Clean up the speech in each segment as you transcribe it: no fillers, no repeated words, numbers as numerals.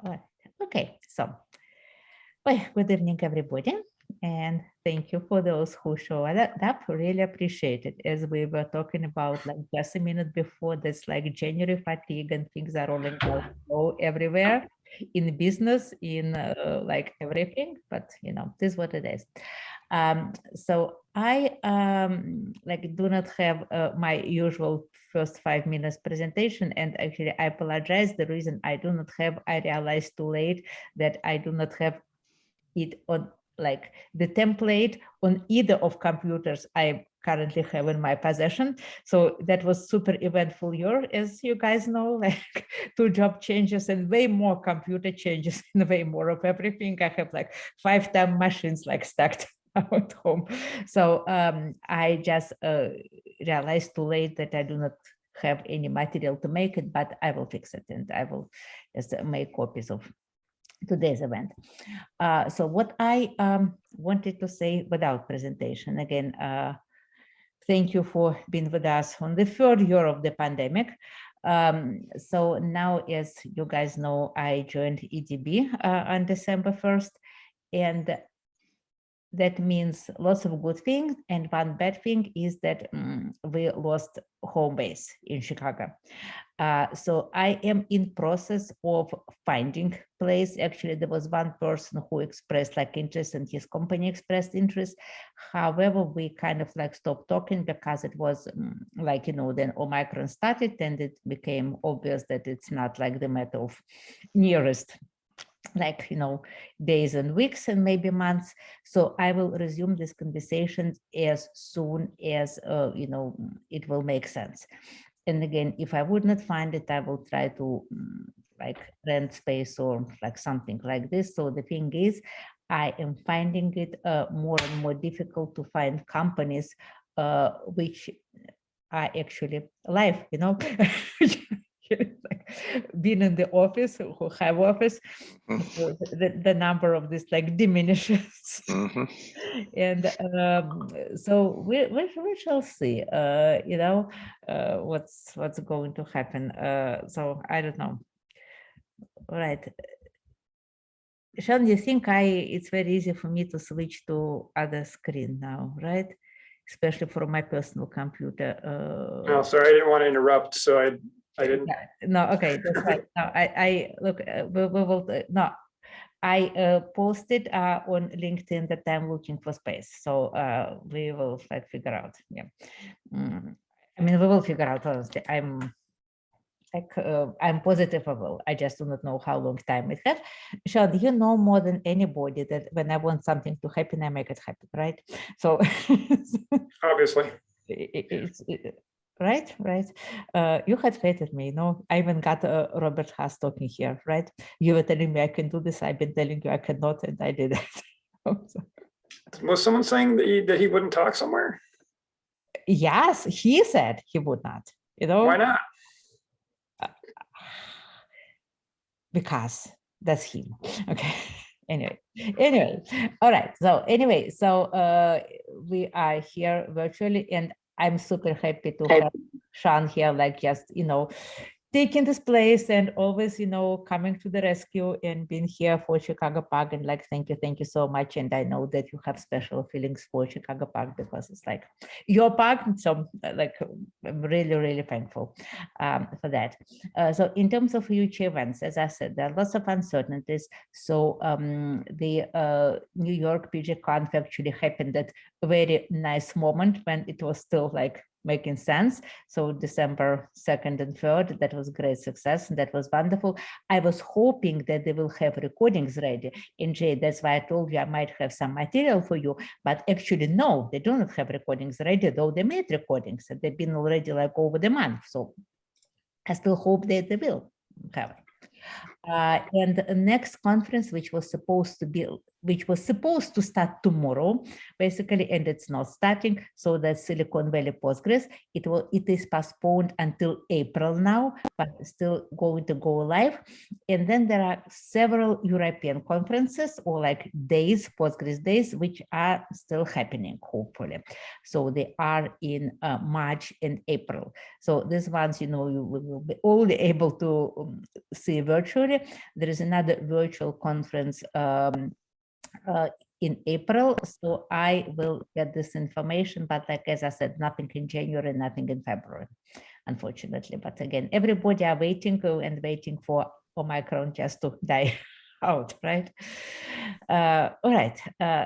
All right. Okay, so well, good evening, everybody. And thank you for those who showed up. Really appreciate it. As we were talking about like just a minute before, that's like January fatigue and things are rolling out slow everywhere in business, in like everything. But you know, this is what it is. So I like do not have my usual first 5 minutes presentation, and actually I apologize. The reason I do not have, I realized too late that I do not have it on like the template on either of computers I currently have in my possession. So that was super eventful year, as you guys know, like 2 job changes and way more computer changes and way more of everything. I have like 5 time machines like stacked at home. So I just realized too late that I do not have any material to make it, but I will fix it and I will just make copies of today's event. So what I wanted to say without presentation, again, thank you for being with us on the 3rd year of the pandemic. So now, as you guys know, I joined EDB on December 1st, and that means lots of good things. And one bad thing is that we lost home base in Chicago. So I am in process of finding place. Actually, there was one person who expressed like interest and his company expressed interest. However, we kind of like stopped talking because it was like, you know, then Omicron started and it became obvious that it's not like the matter of nearest, like, you know, days and weeks and maybe months. So I will resume this conversation as soon as, you know, it will make sense. And again, if I would not find it, I will try to like rent space or like something like this. So the thing is, I am finding it more and more difficult to find companies which are actually alive, you know. Like being in the office, who have office, so the number of this like diminishes. And so we shall see, you know, what's going to happen. So I don't know. All right. Shaun, you think it's very easy for me to switch to other screen now, right? Especially for my personal computer. No, sorry, I didn't want to interrupt, so I didn't. No, okay, that's right. No, I look, we will, no, I posted on LinkedIn that I'm looking for space. So we will like figure out. Yeah. I mean, we will figure out, honestly. I'm positive I will. I just do not know how long time it has. Shaun, you know more than anybody that when I want something to happen, I make it happen, right? So Obviously. Right. You had faith in me, no? I even got Robert Haas talking here, right? You were telling me I can do this. I've been telling you I cannot, and I did it. Was someone saying that he wouldn't talk somewhere? Yes, he said he would not. You know, why not? Because that's him. Okay. Anyway, all right. So anyway, so we are here virtually, and I'm super happy to have Shaun here, like just, you know, taking this place and always, you know, coming to the rescue and being here for Chicago Park. And like, thank you so much. And I know that you have special feelings for Chicago Park because it's like your park. So like, I'm really thankful for that. So in terms of future events, as I said, there are lots of uncertainties. So the New York PGConf actually happened at a very nice moment when it was still like making sense. So December 2nd and 3rd, that was great success. And that was wonderful. I was hoping that they will have recordings ready. And Jay, that's why I told you I might have some material for you, but actually, no, they do not have recordings ready, though they made recordings and they've been already like over the month. So I still hope that they will have it. And the next conference, which was supposed to start tomorrow, basically, and it's not starting. So that's Silicon Valley Postgres. It is postponed until April now, but still going to go live. And then there are several European conferences or like days, Postgres days, which are still happening, hopefully. So they are in March and April. So these ones, you know, you will be only able to see virtually. January. There is another virtual conference in April, so I will get this information, but like as I said, nothing in January, nothing in February, unfortunately. But again, everybody are waiting and waiting for Omicron just to die out, right? All right,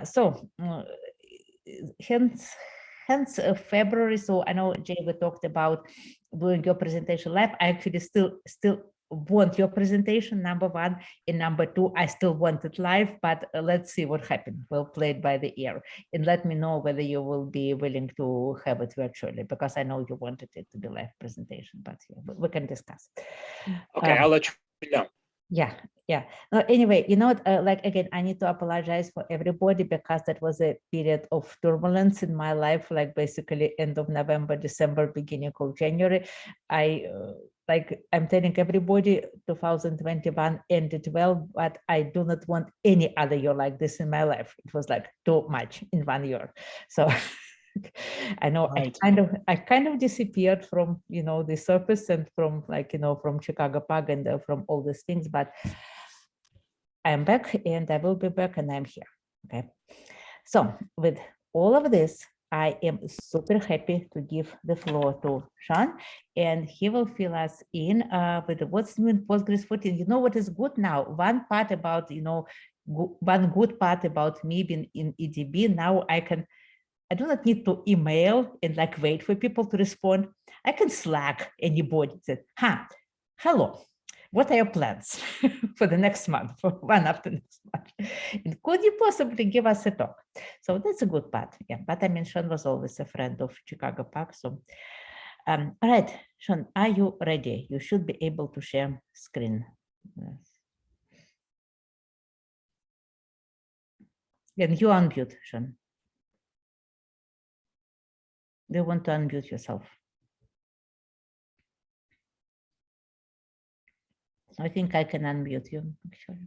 so hence February. So I know, Jay, we talked about doing your presentation live. I actually still want your presentation, number one, and number two, I still want it live, but let's see what happens. We'll play it by the ear, and let me know whether you will be willing to have it virtually, because I know you wanted it to be live presentation, but yeah, we can discuss. Okay, I'll let you know. Yeah. No, anyway, you know, like again, I need to apologize for everybody, because that was a period of turbulence in my life, like basically end of November, December, beginning of January. I'm telling everybody, 2021 ended well, but I do not want any other year like this in my life. It was like too much in 1 year. So I know Right. I kind of disappeared from, you know, the surface and from, like, you know, from Chicago Pug and from all these things, but I'm back and I will be back and I'm here. Okay. So with all of this, I am super happy to give the floor to Shaun, and he will fill us in with what's new in Postgres 14. You know what is good now? One part about, you know, one good part about me being in EDB, now I do not need to email and like wait for people to respond. I can Slack anybody that, hello, what are your plans for the next month, for one after next month? And could you possibly give us a talk? So that's a good part. Yeah, but I mean, Shaun was always a friend of Chicago Park. So, all right, Shaun, are you ready? You should be able to share screen. Yes. And you unmute, Shaun. Do you want to unmute yourself? I think I can unmute you, actually.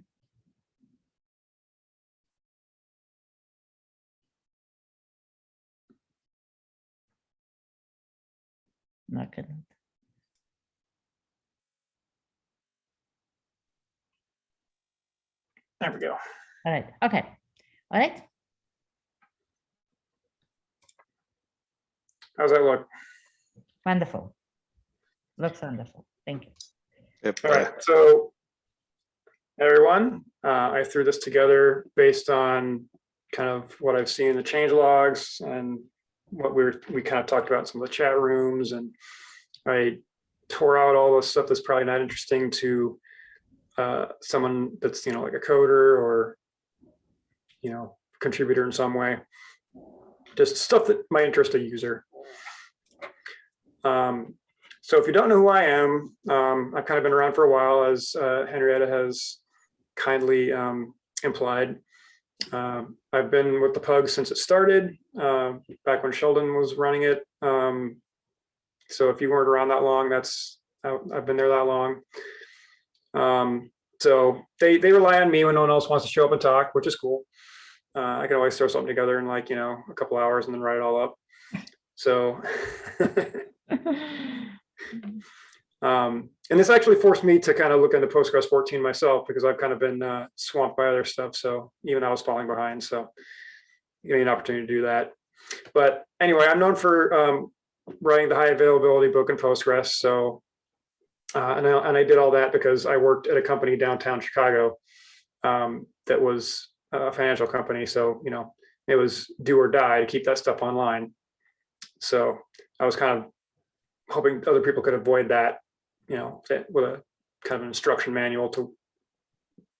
No, I cannot. There we go. All right, okay. All right. How's that look? Wonderful. Looks wonderful. Thank you. Yep. All right, so everyone, I threw this together based on kind of what I've seen in the change logs and what we kind of talked about in some of the chat rooms, and I tore out all the stuff that's probably not interesting to someone that's, you know, like a coder or, you know, contributor in some way, just stuff that might interest a user. So if you don't know who I am, I've kind of been around for a while, as Henrietta has kindly implied. I've been with the Pug since it started, back when Sheldon was running it. So if you weren't around that long, I've been there that long. So they rely on me when no one else wants to show up and talk, which is cool. I can always throw something together in, like, you know, a couple hours and then write it all up. So and this actually forced me to kind of look into Postgres 14 myself, because I've kind of been swamped by other stuff. So even I was falling behind. So give me an opportunity to do that. But anyway, I'm known for writing the high availability book in Postgres. So and I did all that because I worked at a company downtown Chicago that was a financial company. So, you know, it was do or die to keep that stuff online. So I was kind of hoping other people could avoid that, you know, with a kind of an instruction manual to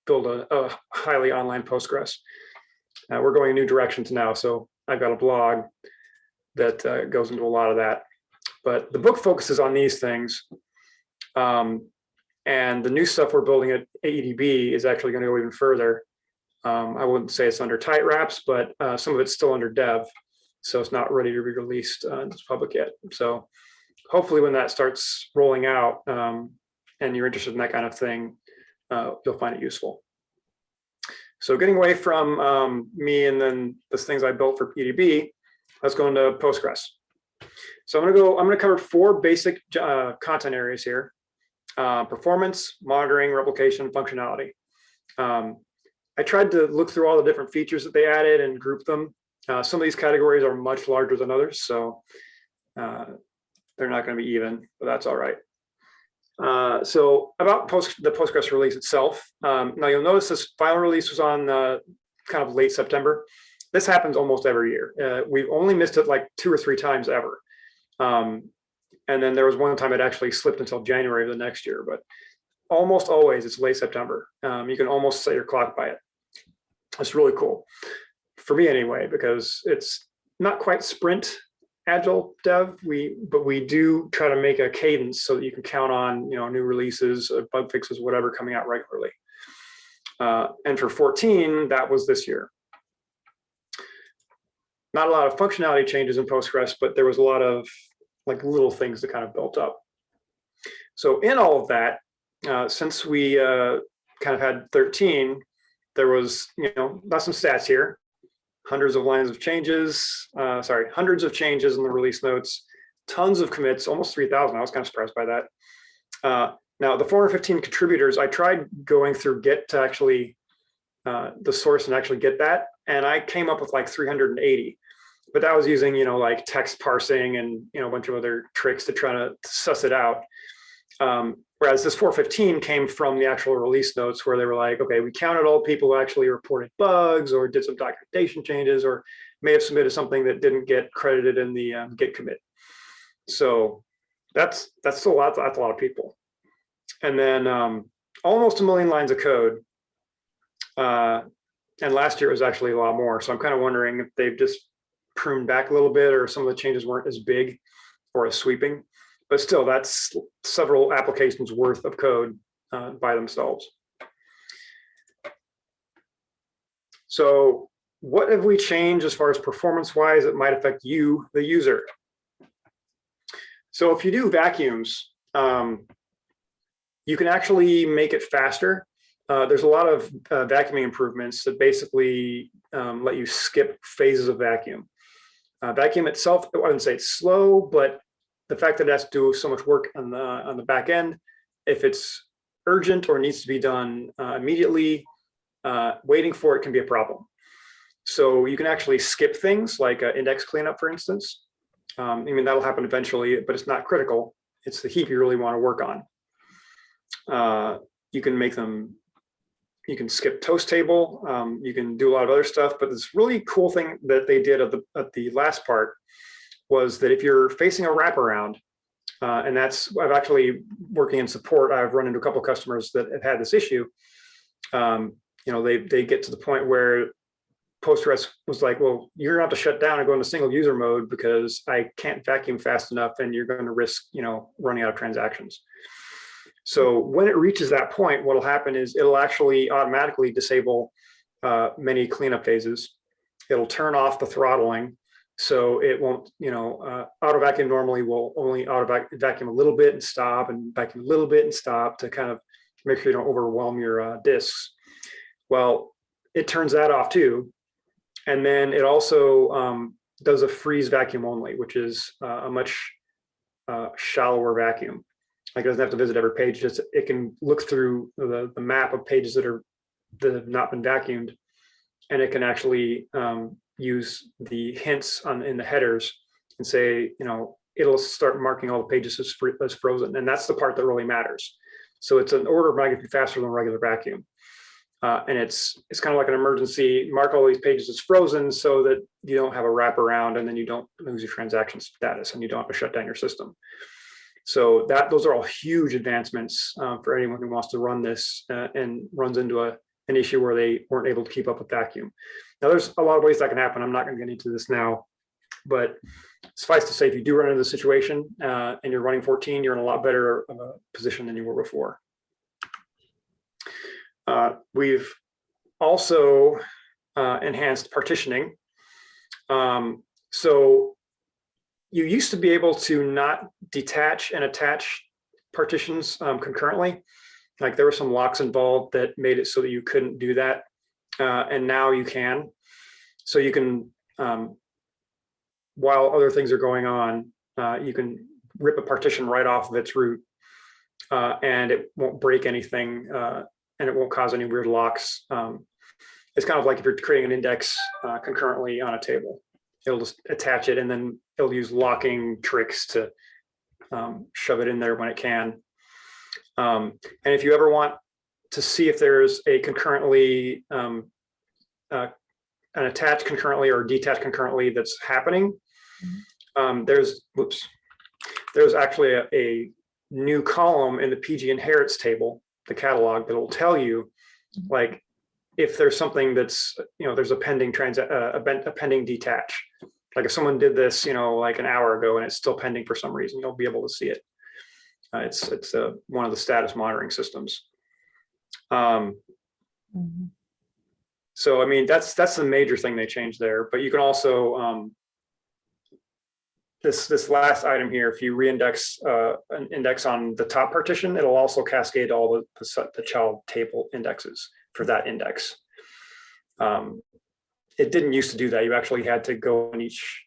build a highly online Postgres. We're going in new directions now. So I've got a blog that goes into a lot of that. But the book focuses on these things. And the new stuff we're building at AEDB is actually going to go even further. I wouldn't say it's under tight wraps, but some of it's still under dev. So it's not ready to be released into public yet. So hopefully when that starts rolling out and you're interested in that kind of thing, you'll find it useful. So getting away from me and then the things I built for EDB, let's go into Postgres. So I'm going to cover 4 basic content areas here. performance, monitoring, replication, functionality. I tried to look through all the different features that they added and group them. Some of these categories are much larger than others, so they're not going to be even, but that's all right. So about the Postgres release itself, now you'll notice this final release was on kind of late September. This happens almost every year. We've only missed it like 2 or 3 times ever. And then there was one time it actually slipped until January of the next year, but almost always it's late September. You can almost set your clock by it. It's really cool for me anyway, because it's not quite sprint agile dev, but we do try to make a cadence so that you can count on new releases, bug fixes, whatever coming out regularly. And for 14, that was this year. Not a lot of functionality changes in Postgres, but there was a lot of like little things that kind of built up. So in all of that, since we kind of had 13, there was not some stats here. Hundreds of lines of changes, hundreds of changes in the release notes, tons of commits, almost 3,000. I was kind of surprised by that. Now, the 415 contributors, I tried going through Git to actually the source and actually get that, and I came up with like 380. But that was using, like text parsing and a bunch of other tricks to try to suss it out. Whereas this 415 came from the actual release notes where they were like, okay, we counted all people who actually reported bugs or did some documentation changes or may have submitted something that didn't get credited in the Git commit. So that's still that's a lot of people. And then almost 1 million lines of code. And last year it was actually a lot more. So I'm kind of wondering if they've just pruned back a little bit or some of the changes weren't as big or as sweeping. But still, that's several applications worth of code by themselves. So what have we changed as far as performance-wise that might affect you, the user? So if you do vacuums, you can actually make it faster. There's a lot of vacuuming improvements that basically let you skip phases of vacuum. Vacuum itself, I wouldn't say it's slow, but the fact that it has to do so much work on the back end, if it's urgent or needs to be done immediately, waiting for it can be a problem. So you can actually skip things like index cleanup, for instance. I mean, that'll happen eventually, but it's not critical. It's the heap you really want to work on. You can make them, you can skip toast table. You can do a lot of other stuff, but this really cool thing that they did at the last part was that if you're facing a wraparound, and I've actually working in support, I've run into a couple of customers that have had this issue. They get to the point where Postgres was like, well, you're gonna have to shut down and go into single user mode because I can't vacuum fast enough and you're going to risk, running out of transactions. So when it reaches that point, what'll happen is it'll actually automatically disable many cleanup phases. It'll turn off the throttling. So it won't, auto vacuum normally will only auto vacuum a little bit and stop and vacuum a little bit and stop to kind of make sure you don't overwhelm your disks. Well, it turns that off too. And then it also does a freeze vacuum only, which is a much shallower vacuum. Like it doesn't have to visit every page, just it can look through the map of pages that have not been vacuumed, and it can actually use the hints in the headers and say, it'll start marking all the pages as frozen, and that's the part that really matters. So it's an order of magnitude faster than regular vacuum, and it's kind of like an emergency. Mark all these pages as frozen so that you don't have a wraparound, and then you don't lose your transaction status, and you don't have to shut down your system. So those are all huge advancements for anyone who wants to run this and runs into an issue where they weren't able to keep up with vacuum. Now, there's a lot of ways that can happen. I'm not going to get into this now, but suffice to say, if you do run into the situation and you're running 14, you're in a lot better position than you were before. We've also enhanced partitioning. So you used to be able to not detach and attach partitions concurrently. Like there were some locks involved that made it so that you couldn't do that. And now you can. So you can, while other things are going on, you can rip a partition right off of its root and it won't break anything, and it won't cause any weird locks. It's kind of like if you're creating an index concurrently on a table, it'll just attach it, and then it'll use locking tricks to shove it in there when it can. And if you ever want to see if there's a concurrently, an attached concurrently or detached concurrently that's happening, there's actually a new column in the PG inherits table, the catalog, that will tell you, like, if there's something that's, there's a pending a pending detach. Like if someone did this, like an hour ago and it's still pending for some reason, you'll be able to see it. It's one of the status monitoring systems. So, I mean, that's the major thing they changed there. But you can also, this last item here, if you reindex an index on the top partition, it'll also cascade all the child table indexes for that index. It didn't used to do that. You actually had to go in each,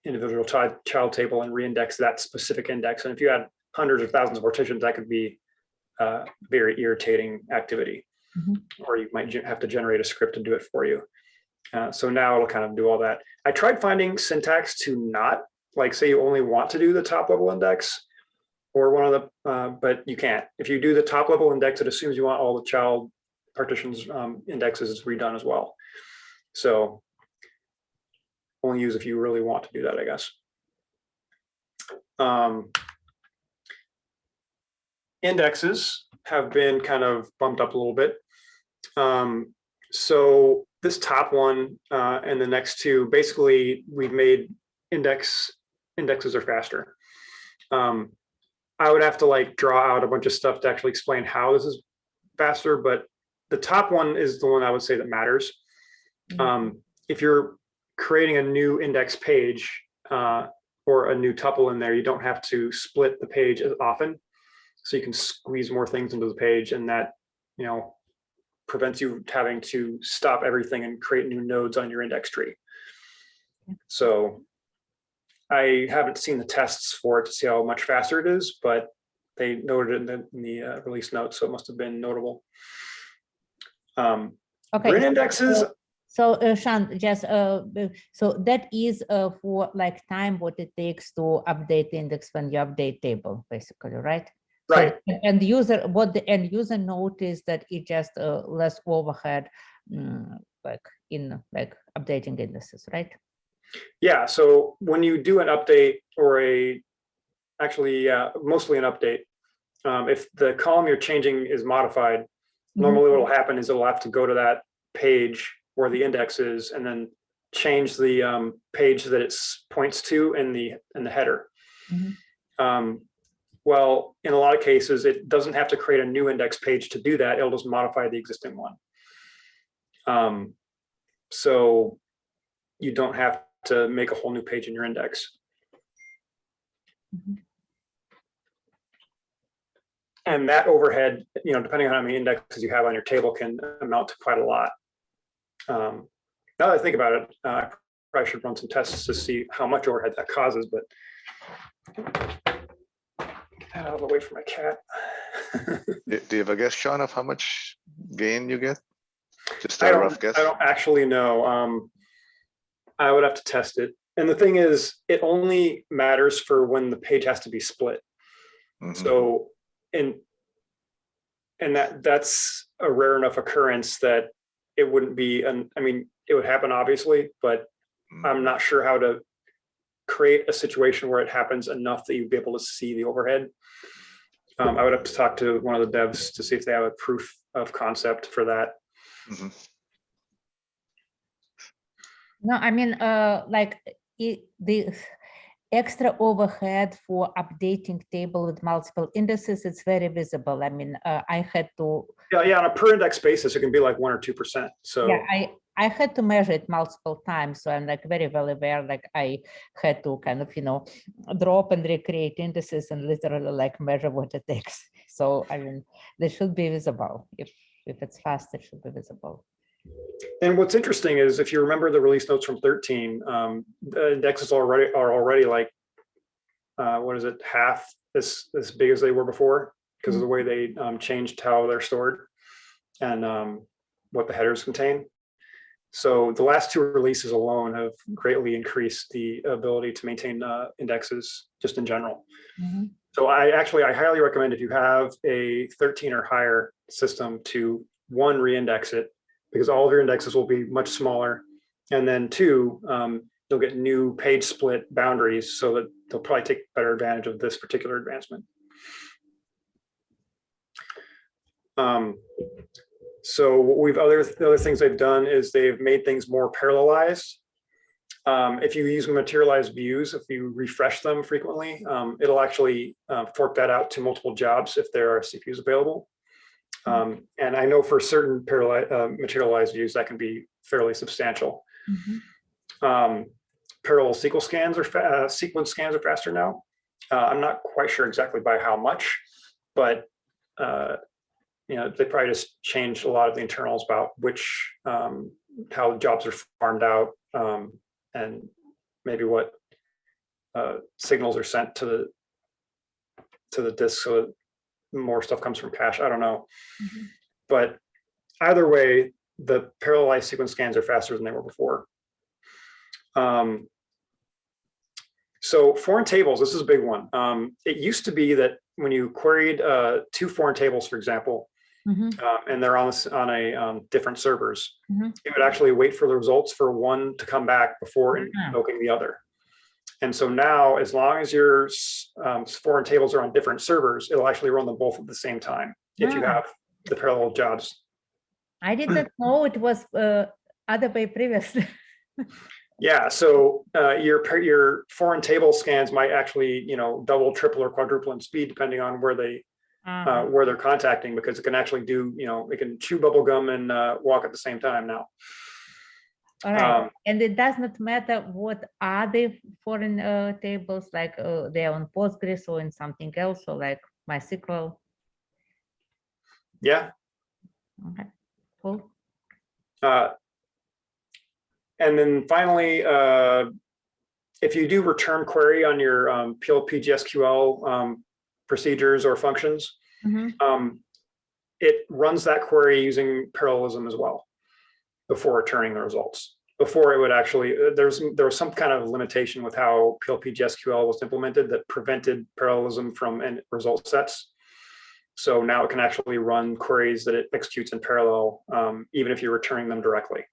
individual child table and reindex that specific index. And if you had hundreds or thousands of partitions, that could be a very irritating activity. Or you might have to generate a script to do it for you. So now it'll kind of do all that. I tried finding syntax to not, like, say you only want to do the top level index or one of the, but you can't. If you do the top level index, it assumes you want all the child partitions indexes redone as well. So only use if you really want to do that, I guess. Indexes have been kind of bumped up a little bit. So this top one and the next two, basically we've made indexes are faster. I would have to like draw out a bunch of stuff to actually explain how this is faster, but the top one is the one I would say that matters. If you're creating a new index page or a new tuple in there, you don't have to split the page as often. So you can squeeze more things into the page, and that, prevents you having to stop everything and create new nodes on your index tree. So I haven't seen the tests for it to see how much faster it is, but they noted it in the release notes, so it must have been notable. Okay. Grid indexes. So Shaun, just so that is for like time what it takes to update the index when you update table, basically, right? Right. So, what the end user noticed that it just less overhead, like in like updating indices, right? Yeah. So when you do an update or mostly an update, if the column you're changing is modified, normally what will happen is it'll have to go to that page where the index is and then change the page that it points to in the header. Well, in a lot of cases, it doesn't have to create a new index page to do that. It'll just modify the existing one. So you don't have to make a whole new page in your index. And that overhead, depending on how many indexes you have on your table, can amount to quite a lot. Now that I think about it, I probably should run some tests to see how much overhead that causes, but get that out of the way for my cat. Do you have a guess, Shaun, of how much gain you get? Just I a don't, rough guess. I don't actually know. I would have to test it. And the thing is, it only matters for when the page has to be split. So, and that's a rare enough occurrence that it wouldn't be, I mean, it would happen obviously, but I'm not sure how to create a situation where it happens enough that you'd be able to see the overhead. I would have to talk to one of the devs to see if they have a proof of concept for that. No, I mean, like the extra overhead for updating table with multiple indices, it's very visible. I mean, I had to. Yeah, on a per index basis, it can be like 1 or 2%. So yeah, I had to measure it multiple times. So I'm like very well aware, like I had to kind of, drop and recreate indices and literally like measure what it takes. So, I mean, they should be visible. If it's fast, it should be visible. And what's interesting is if you remember the release notes from 13, the indexes are already like, what is it, half as big as they were before. because of the way they changed how they're stored and what the headers contain. So the last 2 releases alone have greatly increased the ability to maintain indexes just in general. So I highly recommend, if you have a 13 or higher system, to 1, reindex it, because all of your indexes will be much smaller. And then 2, you'll get new page split boundaries, so that they'll probably take better advantage of this particular advancement. So what the other things they've done is they've made things more parallelized. If you use materialized views, if you refresh them frequently, it'll actually fork that out to multiple jobs if there are CPUs available. And I know for certain materialized views that can be fairly substantial. Parallel sequence scans are faster now. I'm not quite sure exactly by how much, but they probably just changed a lot of the internals about how the jobs are farmed out, and maybe what signals are sent to the disk, so that more stuff comes from cache. I don't know. But either way, the parallelized sequence scans are faster than they were before. So foreign tables, this is a big one. It used to be that when you queried 2 foreign tables, for example, and they're on different servers, it would actually wait for the results for one to come back before invoking the other. And so now, as long as your foreign tables are on different servers, it'll actually run them both at the same time if you have the parallel jobs. I did not know it was other way previously. Yeah, so your foreign table scans might actually, double, triple, or quadruple in speed depending on where they're contacting, because it can actually do, it can chew bubble gum and walk at the same time now. All right, and it does not matter what are the foreign tables, like they're on Postgres or in something else, or like MySQL. Yeah. Okay, cool. And then finally, if you do return query on your PGSQL procedures or functions, it runs that query using parallelism as well before returning the results. Before, it would actually, there was some kind of limitation with how PGSQL was implemented that prevented parallelism from result sets. So now it can actually run queries that it executes in parallel, even if you're returning them directly.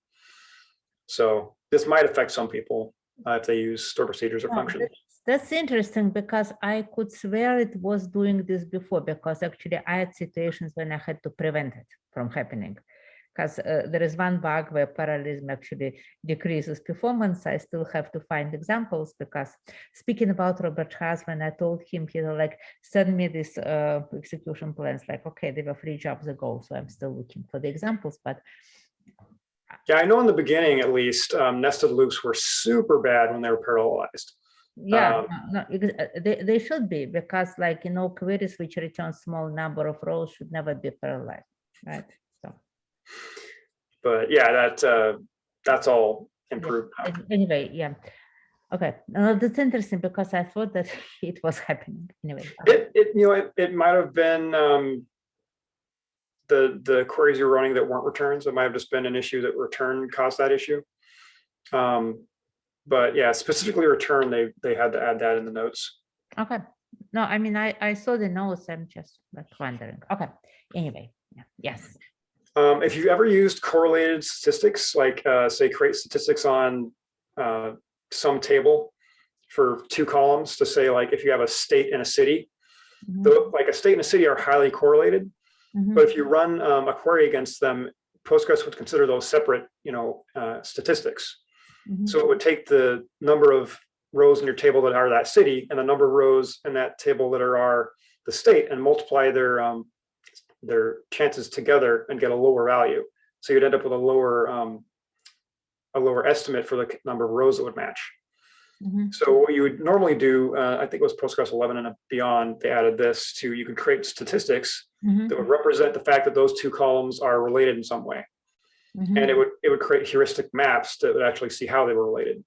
So this might affect some people if they use store procedures or functions. That's interesting, because I could swear it was doing this before, because actually I had situations when I had to prevent it from happening. Because there is one bug where parallelism actually decreases performance. I still have to find examples, because speaking about Robert Haas, when I told him, he was like, send me this execution plans, like, okay, they were 3 jobs ago, so I'm still looking for the examples, but yeah, I know in the beginning, at least, nested loops were super bad when they were parallelized. Yeah, they should be, because queries which return small number of rows should never be parallelized, right? So, but yeah, that's all improved. Yeah. Anyway, yeah. Okay, that's interesting, because I thought that it was happening anyway. It might have been the queries you're running that weren't returns. It might have just been an issue that return caused that issue. But yeah, specifically return, they had to add that in the notes. Okay. No, I mean, I saw the notes. I'm just wondering. Okay. Anyway, yeah. Yes. If you've ever used correlated statistics, like say create statistics on some table for 2 columns to say, like, if you have a state and a city, like a state and a city are highly correlated. But if you run a query against them, Postgres would consider those separate, statistics. So it would take the number of rows in your table that are that city and the number of rows in that table that are the state, and multiply their chances together and get a lower value. So you'd end up with a lower estimate for the number of rows that would match. So what you would normally do, I think it was Postgres 11 and beyond, they added this to, you can create statistics that would represent the fact that those 2 columns are related in some way. And it would create heuristic maps that would actually see how they were related.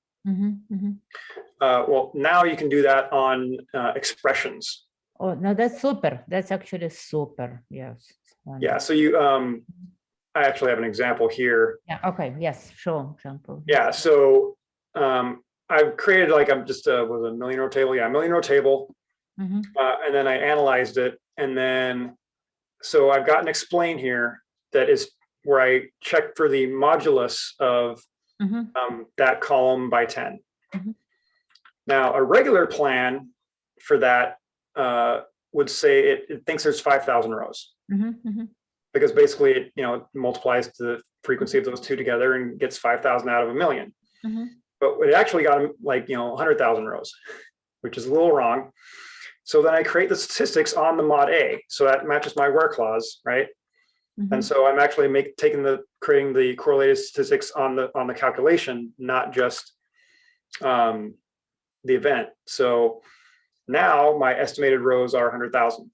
Well, now you can do that on expressions. Oh, no, that's super. That's actually super. Yes. Yeah, so you, I actually have an example here. Yeah, okay, yes, show example. Yeah, so I've created like, I'm just, was a million row table. Yeah, million row table. Mhm, And then I analyzed it. And then, so I've got an explain here that is where I check for the modulus of mhm, that column by 10. Mhm. Now, a regular plan for that would say it thinks there's 5,000 rows, mhm, mhm. because basically it, it multiplies the frequency of those two together and gets 5,000 out of a million. Mhm. But it actually got like 100,000 rows, which is a little wrong. So then I create the statistics on the mod A, so that matches my where clause, right? Mhm. And so I'm actually creating the correlated statistics on the calculation, not just the event. So now my estimated rows are 100,000.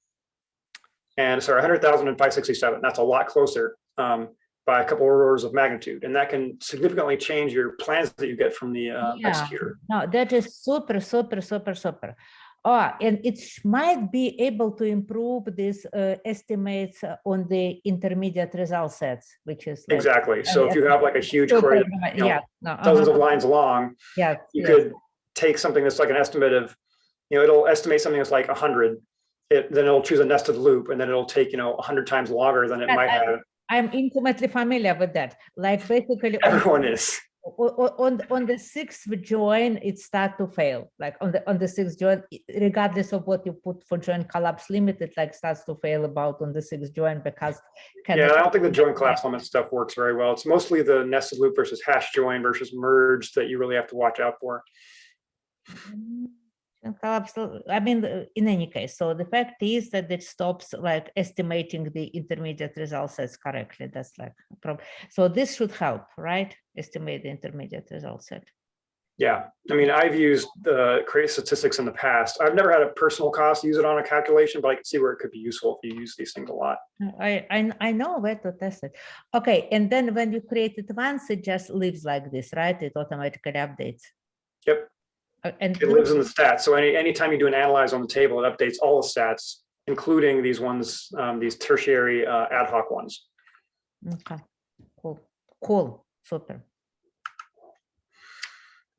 And sorry, 100,000 and 567. That's a lot closer by a couple of orders of magnitude. And that can significantly change your plans that you get from the executor. No, that is super, super, super, super. Oh, and it might be able to improve these estimates on the intermediate result sets, which is like, Exactly. So if you have like a huge super, query, yeah, no, dozens of lines long, yes, you yes. could take something that's like an estimate of, it'll estimate something that's like 100. Then it'll choose a nested loop, and then it'll take 100 times longer than it might have. I'm intimately familiar with that. Like basically, Everyone is. On the sixth join, it starts to fail. Like on the sixth join, regardless of what you put for join collapse limit, it like starts to fail about on the sixth join because. Yeah, I don't think the join collapse limit stuff works very well. It's mostly the nested loop versus hash join versus merge that you really have to watch out for. Collapse, I mean, in any case, so the fact is that it stops like estimating the intermediate result sets correctly. That's like a problem. So this should help, right? Estimate the intermediate result set. Yeah, I mean, I've used the create statistics in the past. I've never had a personal cost to use it on a calculation, but I can see where it could be useful if you use these things a lot. I know where to test it. Okay, and then when you create it once, it just lives like this, right? It automatically updates. Yep. And it lives in the stats. So anytime you do an analyze on the table, it updates all the stats, including these ones, these tertiary ad hoc ones. Okay, cool, super.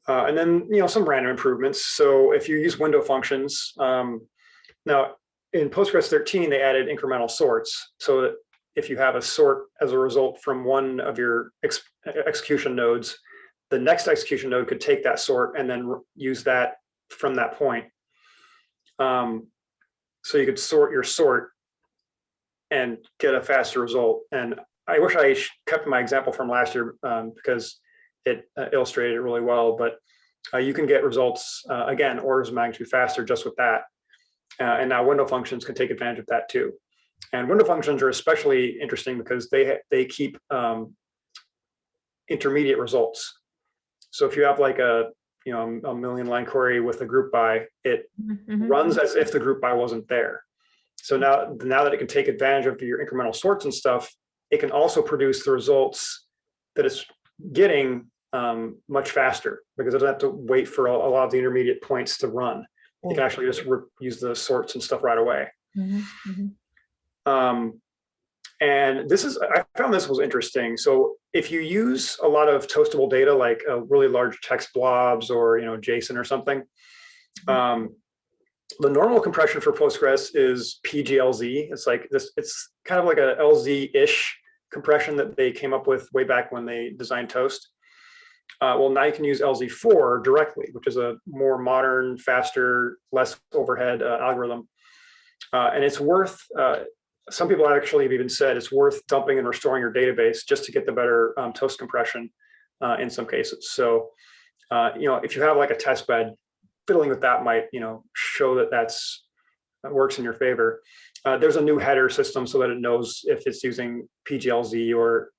And then, some random improvements. So if you use window functions, now in Postgres 13, they added incremental sorts. So that if you have a sort as a result from one of your execution nodes, the next execution node could take that sort and then use that from that point. So you could sort your sort and get a faster result. And I wish I kept my example from last year because it illustrated it really well, but you can get results, again, orders of magnitude faster just with that. And now window functions can take advantage of that too. And window functions are especially interesting because they keep intermediate results. So if you have like a million line query with a group by, it runs as if the group by wasn't there. So now that it can take advantage of your incremental sorts and stuff, it can also produce the results that it's getting much faster because it doesn't have to wait for a lot of the intermediate points to run. You can actually just use the sorts and stuff right away. And I found this was interesting. So if you use a lot of toastable data, like really large text blobs or JSON or something, the normal compression for Postgres is PGLZ. It's like this. It's kind of like a LZ-ish compression that they came up with way back when they designed Toast. Well, now you can use LZ4 directly, which is a more modern, faster, less overhead algorithm. And it's worth, some people actually have even said it's worth dumping and restoring your database just to get the better Toast compression in some cases. So, if you have like a test bed, fiddling with that might, show that works in your favor. There's a new header system so that it knows if it's using PGLZ or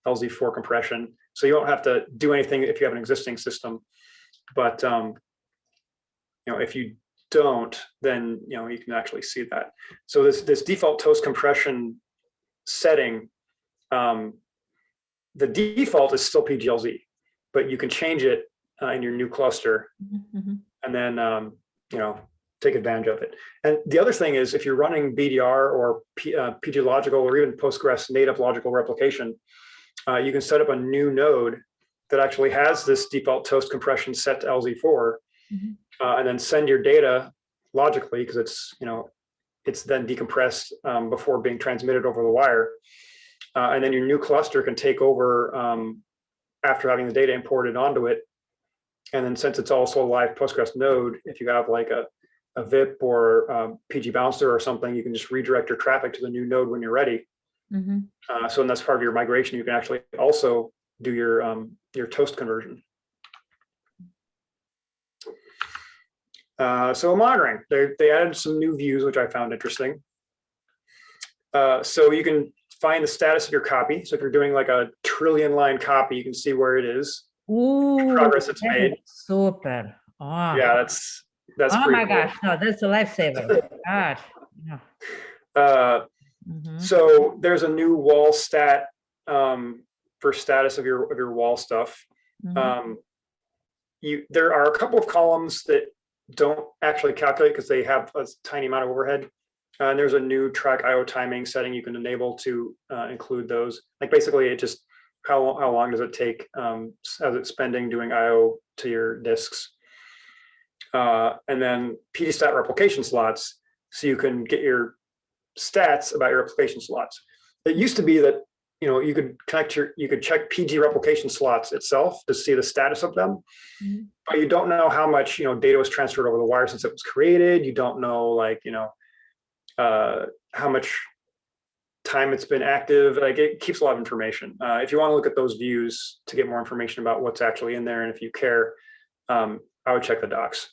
LZ4 compression. So you don't have to do anything if you have an existing system. But if you don't, then you can actually see that. So this default Toast compression setting, the default is still PGLZ, but you can change it in your new cluster, and then take advantage of it. And the other thing is, if you're running BDR or PG logical or even Postgres native logical replication, you can set up a new node that actually has this default toast compression set to LZ4, and then send your data logically, because it's then decompressed before being transmitted over the wire. And then your new cluster can take over after having the data imported onto it. And then since it's also a live Postgres node, if you have like a VIP or PG bouncer or something, you can just redirect your traffic to the new node when you're ready. So that's part of your migration. You can actually also do your toast conversion. So monitoring, they added some new views, which I found interesting. So you can find the status of your copy. So if you're doing like a trillion line copy, you can see where it is, progress it's made. Super. Oh. Yeah, that's oh pretty my cool. gosh, no, that's a lifesaver. Gosh. Yeah. So there's a new wall stat for status of your wall stuff. There are a couple of columns that don't actually calculate because they have a tiny amount of overhead. And there's a new track IO timing setting you can enable to include those. Like basically, it just how long does it take as it's spending doing IO to your disks. And then PD stat replication slots, so you can get your stats about your replication slots. It used to be that you could check PG replication slots itself to see the status of them, but you don't know how much data was transferred over the wire since it was created. You don't know how much time it's been active. Like it keeps a lot of information. If you want to look at those views to get more information about what's actually in there, and if you care, I would check the docs.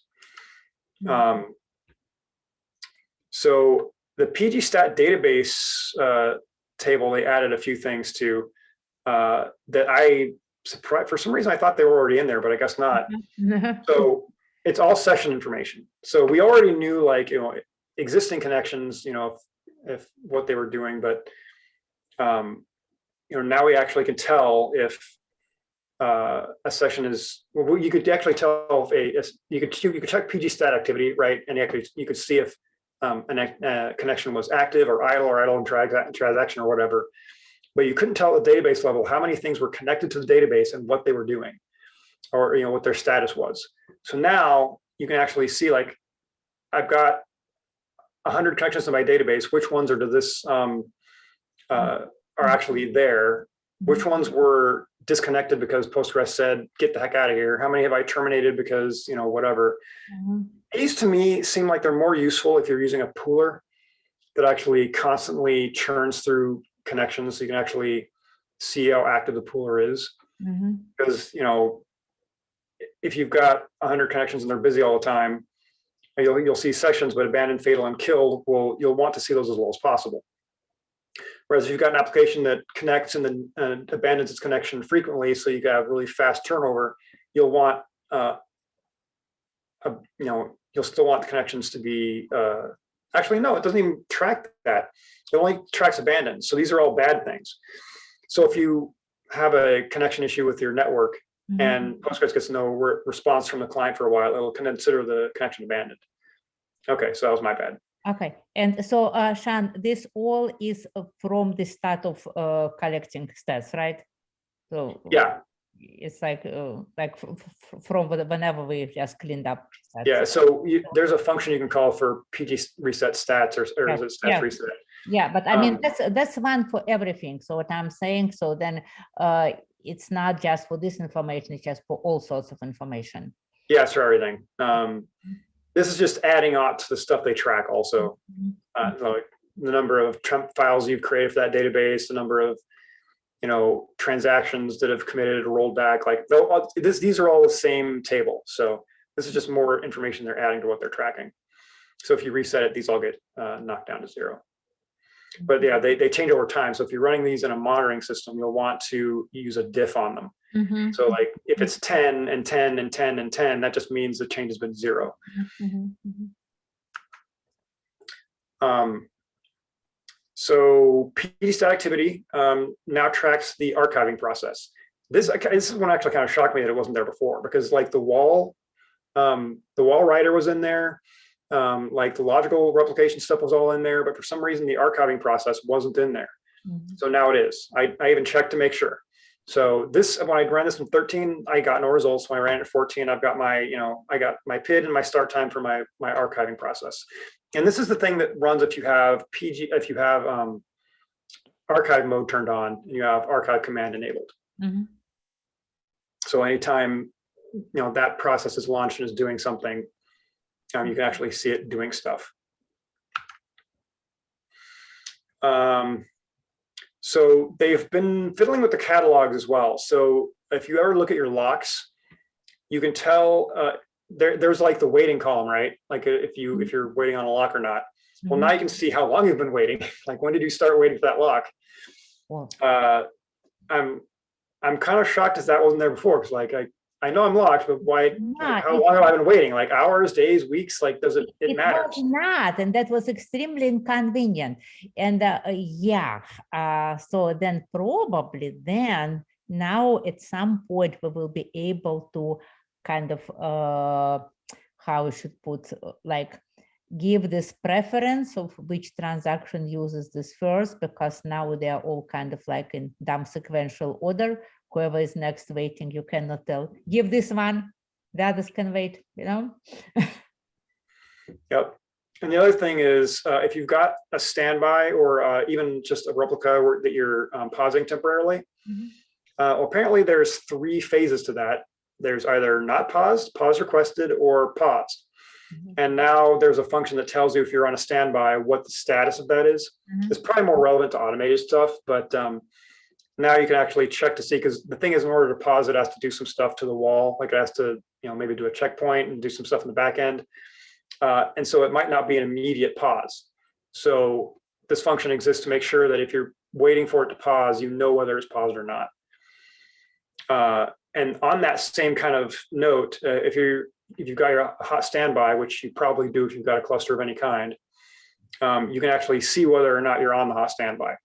So the PG stat database table, they added a few things to that I surprised. For some reason, I thought they were already in there, but I guess not. So it's all session information. So we already knew existing connections, if what they were doing, but now we actually can tell if a session is. Well, you could actually tell if you could check PG stat activity, right? And you could see if a connection was active or idle in transaction or whatever, but you couldn't tell at the database level how many things were connected to the database and what they were doing, or what their status was. So now you can actually see, like, I've got 100 connections to my database. Which ones are to this are actually there? Which ones were disconnected because Postgres said, get the heck out of here? How many have I terminated because, whatever? These to me seem like they're more useful if you're using a pooler that actually constantly churns through connections, so you can actually see how active the pooler is. Because, if you've got 100 connections and they're busy all the time, you'll see sessions, but abandoned, fatal, and killed, you'll want to see those as well as possible. Whereas if you've got an application that connects and then abandons its connection frequently, so you have really fast turnover, you'll want, you'll still want the connections to be, actually, no, it doesn't even track that. It only tracks abandoned. So these are all bad things. So if you have a connection issue with your network and Postgres gets no response from the client for a while, it'll consider the connection abandoned. Okay, so that was my bad. Okay, and so Shaun, this all is from the start of collecting stats, right? So yeah, it's like from whenever we just cleaned up stats. Yeah, so there's a function you can call for PG reset stats, or is it stats reset? Yeah, but I mean that's one for everything. So what I'm saying, so then it's not just for this information; it's just for all sorts of information. Yeah, it's for everything. This is just adding on to the stuff they track also. Like the number of files you've created for that database, the number of transactions that have committed or rolled back. Like these are all the same table. So this is just more information they're adding to what they're tracking. So if you reset it, these all get knocked down to 0. But yeah, they change over time. So if you're running these in a monitoring system, you'll want to use a diff on them. So like if it's 10 and 10 and 10 and 10, that just means the change has been 0. So PD stat activity now tracks the archiving process. This one actually kind of shocked me that it wasn't there before, because like the wall writer was in there, Like the logical replication stuff was all in there, but for some reason the archiving process wasn't in there. So now it is. I even checked to make sure. So this, when I ran this in 13, I got no results. When I ran it at 14, I've got my, I got my PID and my start time for my archiving process. And this is the thing that runs if you have archive mode turned on, and you have archive command enabled. So anytime that process is launched and is doing something, you can actually see it doing stuff. So they've been fiddling with the catalogs as well. So if you ever look at your locks, you can tell there's like the waiting column, right? Like if you're waiting on a lock or not. Well, now you can see how long you've been waiting. Like, when did you start waiting for that lock? I'm kind of shocked as that wasn't there before, because like I know I'm locked, but why? How long have I been waiting? Like hours, days, weeks? Like, does it matter? It was not, and that was extremely inconvenient. And so then probably now at some point we will be able to kind of how we should put like give this preference of which transaction uses this first, because now they are all kind of like in dumb sequential order. Whoever is next waiting, you cannot tell, give this one, the others can wait, Yep. And the other thing is, if you've got a standby or even just a replica that you're pausing temporarily, well, apparently there's 3 phases to that. There's either not paused, pause requested, or paused. And now there's a function that tells you if you're on a standby, what the status of that is. It's probably more relevant to automated stuff, but now you can actually check to see, because the thing is, in order to pause, it has to do some stuff to the wall. Like it has to, maybe do a checkpoint and do some stuff in the back end. And so it might not be an immediate pause. So this function exists to make sure that if you're waiting for it to pause, you know whether it's paused or not. And on that same kind of note, if you've got your hot standby, which you probably do if you've got a cluster of any kind, you can actually see whether or not you're on the hot standby.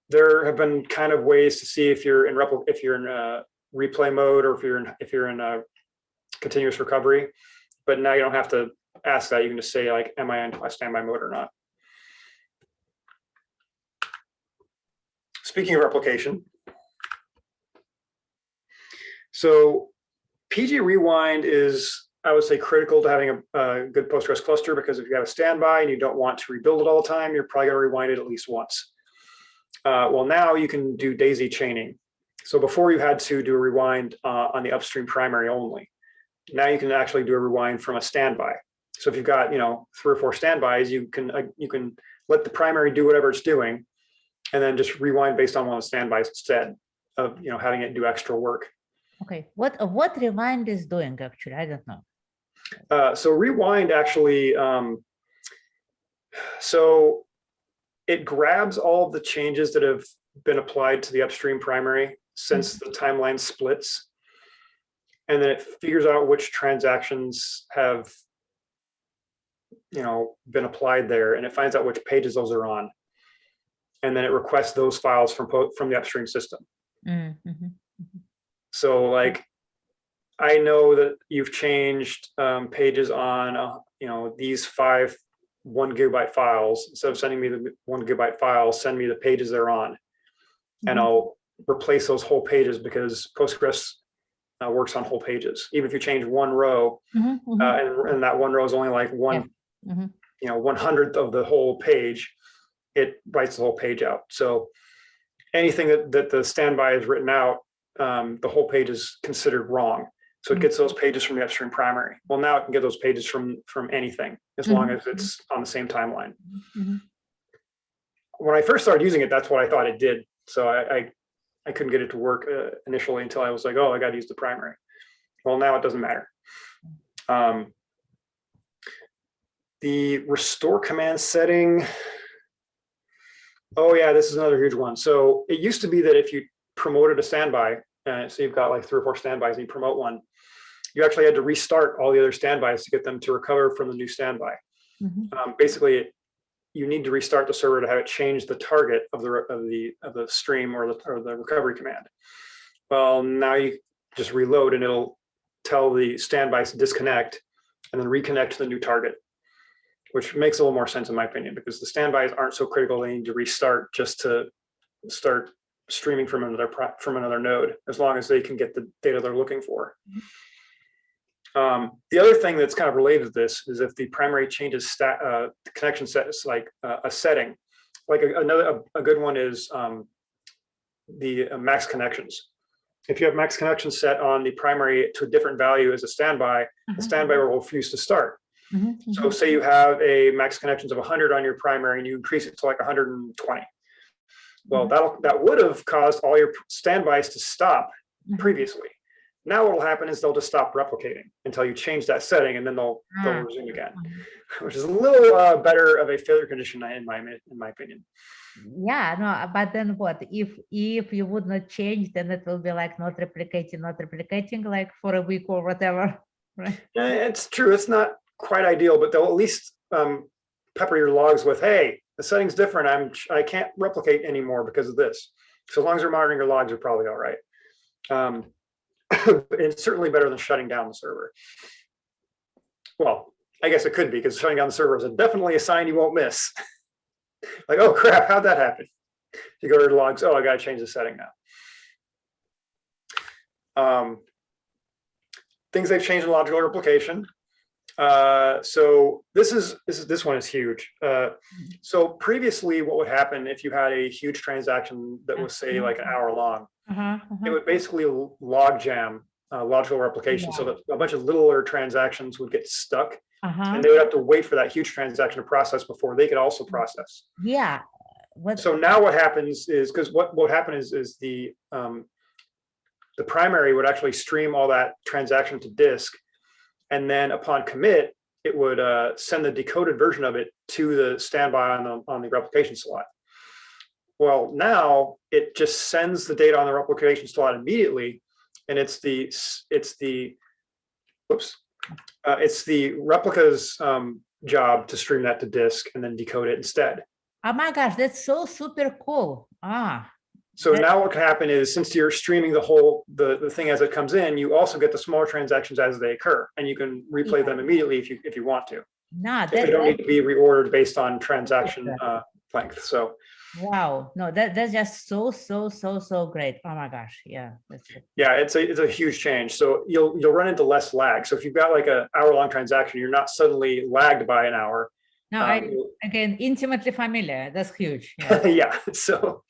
There have been kind of ways to see if you're in replay mode, or if you're in a continuous recovery, but now you don't have to ask that. You can just say like, am I in my standby mode or not? Speaking of replication, so PG Rewind is, I would say, critical to having a good Postgres cluster, because if you have a standby and you don't want to rebuild it all the time, you're probably going to rewind it at least once. Well, now you can do daisy chaining. So before you had to do a rewind on the upstream primary only. Now you can actually do a rewind from a standby. So if you've got 3 or 4 standbys, you can let the primary do whatever it's doing, and then just rewind based on one of the standbys instead of having it do extra work. Okay, what rewind is doing actually? I don't know. So rewind actually, so it grabs all of the changes that have been applied to the upstream primary since the timeline splits, and then it figures out which transactions have been applied there, and it finds out which pages those are on, and then it requests those files from the upstream system. So like, I know that you've changed pages on these 5 1 gigabyte files. Instead of sending me the 1 gigabyte files, send me the pages they're on, and I'll replace those whole pages, because Postgres works on whole pages. Even if you change 1 row, and that 1 row is only like 1/100th of the whole page, it writes the whole page out. So anything that the standby is written out, the whole page is considered wrong. So it gets those pages from the upstream primary. Well, now it can get those pages from anything, as long as it's on the same timeline. When I first started using it, that's what I thought it did. So I couldn't get it to work initially until I was like, oh, I got to use the primary. Well, now it doesn't matter. The restore command setting. Oh yeah, this is another huge one. So it used to be that if you promoted a standby, so you've got like 3 or 4 standbys and you promote one, you actually had to restart all the other standbys to get them to recover from the new standby. Basically, you need to restart the server to have it change the target of the stream or the recovery command. Well, now you just reload and it'll tell the standbys to disconnect and then reconnect to the new target, which makes a little more sense in my opinion, because the standbys aren't so critical. They need to restart just to start streaming from another node, as long as they can get the data they're looking for. The other thing that's kind of related to this is if the primary changes the connection sets, like a setting, like a good one is the max connections. If you have max connections set on the primary to a different value as a standby, the standby will refuse to start. So say you have a max connections of 100 on your primary and you increase it to like 120. Well, that would have caused all your standbys to stop previously. Now what will happen is they'll just stop replicating until you change that setting, and then they'll resume again, which is a little better of a failure condition in my opinion. Yeah, no, but then what if you would not change, then it will be like not replicating like for a week or whatever, right? It's true. It's not quite ideal, but they'll at least pepper your logs with, hey, the setting's different. I can't replicate anymore because of this. So as long as you're monitoring your logs, you're probably all right. It's certainly better than shutting down the server. Well, I guess it could be, because shutting down the server is definitely a sign you won't miss. Like, oh crap, how'd that happen? You go to the logs, oh, I gotta change the setting now. Things they've changed in logical replication. So this one is huge. So previously what would happen if you had a huge transaction that was, say, like an hour long, it would basically log jam logical replication, so that a bunch of littler transactions would get stuck, and they would have to wait for that huge transaction to process before they could also process. Yeah. So now what happens is, because what happened is the primary would actually stream all that transaction to disk, and then upon commit, it would send the decoded version of it to the standby on the replication slot. Well, now it just sends the data on the replication slot immediately, and it's the replica's job to stream that to disk and then decode it instead. Oh my gosh, that's so super cool. So now what can happen is, since you're streaming the thing as it comes in, you also get the smaller transactions as they occur, and you can replay them immediately if you want to. No, they don't need to be reordered based on transaction length. So wow, no, that's just so great. Oh my gosh, yeah. Yeah, it's a huge change. So you'll run into less lag. So if you've got like an hour-long transaction, you're not suddenly lagged by an hour. No, again, intimately familiar. That's huge. Yeah. Yeah. So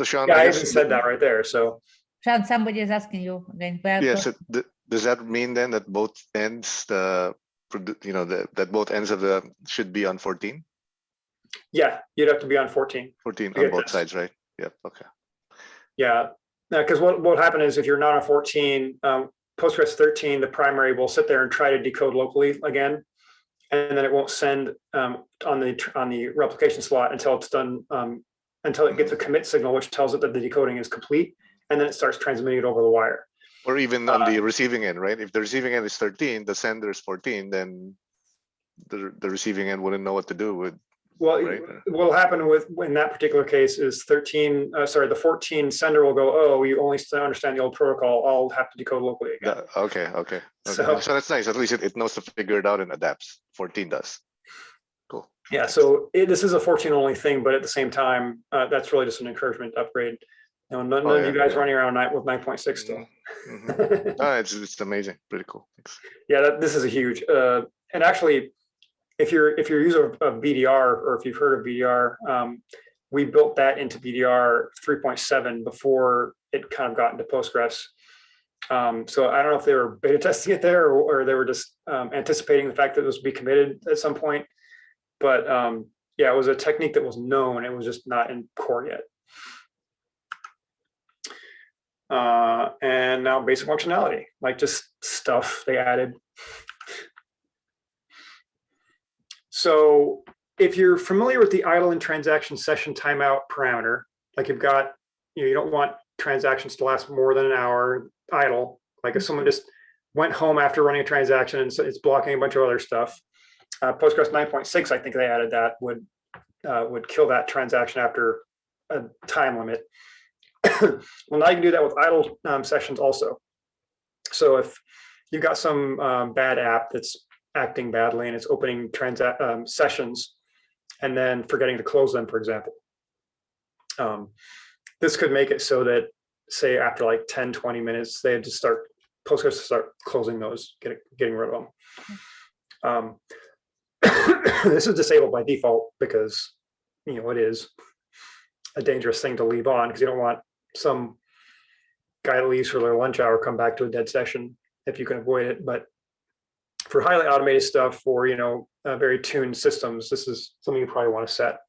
Shaun, yeah, I even said that right there. So Shaun, somebody is asking you again. Yes. Does that mean then that both ends that both ends of the should be on 14? Yeah, you'd have to be on 14. 14 on both sides, right? Yep. Okay. Yeah, because what will happen is, if you're not on 14, Postgres 13, the primary will sit there and try to decode locally again, and then it won't send on the replication slot until it's done, until it gets a commit signal, which tells it that the decoding is complete, and then it starts transmitting it over the wire. Or even on the receiving end, right? If the receiving end is 13, the sender is 14, then the receiving end wouldn't know what to do with. Well, right? What will happen in that particular case is the 14 sender will go, oh, you only understand the old protocol. I'll have to decode locally again. Okay. So that's nice. At least it knows to figure it out and adapts. 14 does. Cool. Yeah, so this is a 14 only thing, but at the same time, that's really just an encouragement to upgrade. None of you guys running around with 9.6 still. No, it's amazing. Pretty cool. Thanks. Yeah, this is a huge. And actually, if you're a user of BDR, or if you've heard of BDR, we built that into BDR 3.7 before it kind of got into Postgres. So I don't know if they were beta testing it there, or they were just anticipating the fact that this would be committed at some point. But yeah, it was a technique that was known. It was just not in core yet. And now basic functionality, like just stuff they added. So if you're familiar with the idle and transaction session timeout parameter, like you've got, you don't want transactions to last more than an hour idle. Like if someone just went home after running a transaction and so it's blocking a bunch of other stuff. Postgres 9.6, I think they added that would kill that transaction after a time limit. Well, now you can do that with idle sessions also. So if you've got some bad app that's acting badly and it's opening sessions and then forgetting to close them, for example, this could make it so that, say, after like 10, 20 minutes, they just Postgres to start closing those, getting rid of them. This is disabled by default because, it is a dangerous thing to leave on, because you don't want some guy that leaves for their lunch hour come back to a dead session if you can avoid it. But for highly automated stuff, or very tuned systems, this is something you probably want to set.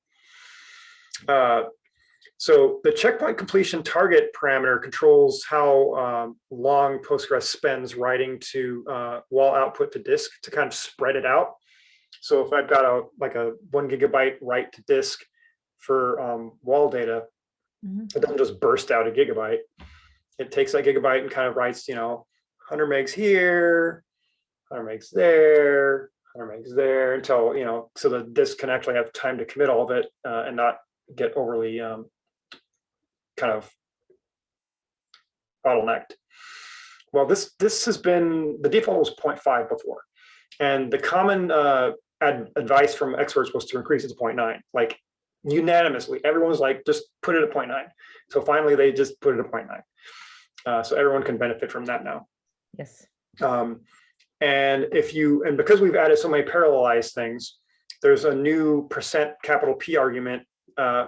So the checkpoint completion target parameter controls how long Postgres spends writing to wall output to disk to kind of spread it out. So if I've got a 1 GB write to disk for wall data, it doesn't just burst out a gigabyte. It takes that gigabyte and kind of writes, 100 megs here, 100 megs there, 100 megs there, until, so the disk can actually have time to commit all of it and not get overly kind of bottlenecked. Well, this has been, the default was 0.5 before. And the common advice from experts was to increase it to 0.9, like unanimously. Everyone was like, just put it at 0.9. So finally, they just put it at 0.9. So everyone can benefit from that now. Yes. And because we've added so many parallelized things, there's a new %P argument.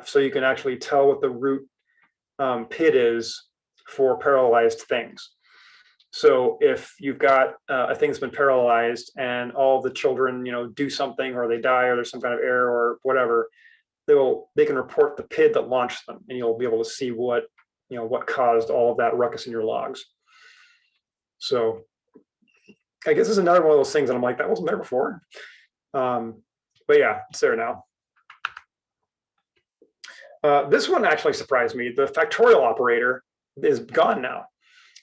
So you can actually tell what the root PID is for parallelized things. So if you've got a thing that's been parallelized and all the children, do something, or they die, or there's some kind of error or whatever, they can report the PID that launched them, and you'll be able to see what caused all of that ruckus in your logs. So I guess this is another one of those things that I'm like, that wasn't there before. But yeah, it's there now. This one actually surprised me. The factorial operator is gone now.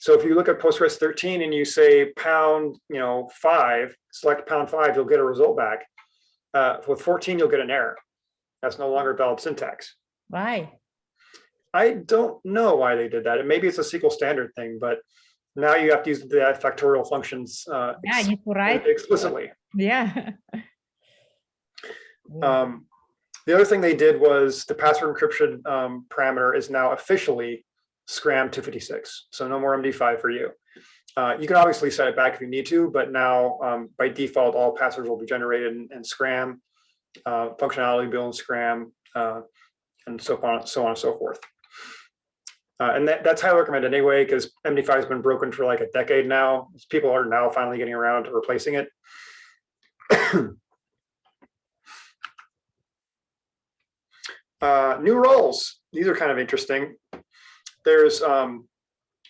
So if you look at Postgres 13 and you say pound, 5, select pound 5, you'll get a result back. With 14, you'll get an error. That's no longer valid syntax. Why? I don't know why they did that. Maybe it's a SQL standard thing, but now you have to use the factorial functions Yeah, you need to write explicitly. Yeah. The other thing they did was the password encryption parameter is now officially Scram 256. So no more MD5 for you. You can obviously set it back if you need to, but now by default, all passwords will be generated in Scram, functionality will be in Scram, and so on and so forth. And that's highly recommended anyway, because MD5 has been broken for like a decade now. People are now finally getting around to replacing it. New roles. These are kind of interesting. There's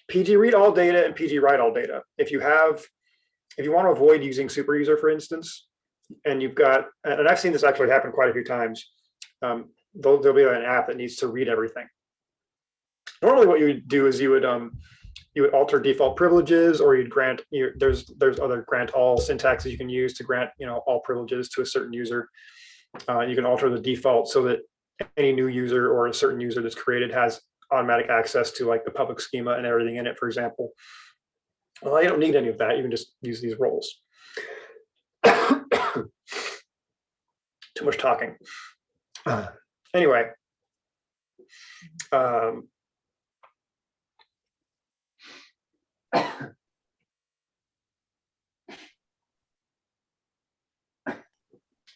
PG read all data and PG write all data. If you want to avoid using super user, for instance, and you've got, and I've seen this actually happen quite a few times, there'll be an app that needs to read everything. Normally what you would do is you would alter default privileges, or you'd grant, there's other grant all syntaxes you can use to grant all privileges to a certain user. You can alter the default so that any new user or a certain user that's created has automatic access to like the public schema and everything in it, for example. Well, you don't need any of that. You can just use these roles. Too much talking. Anyway.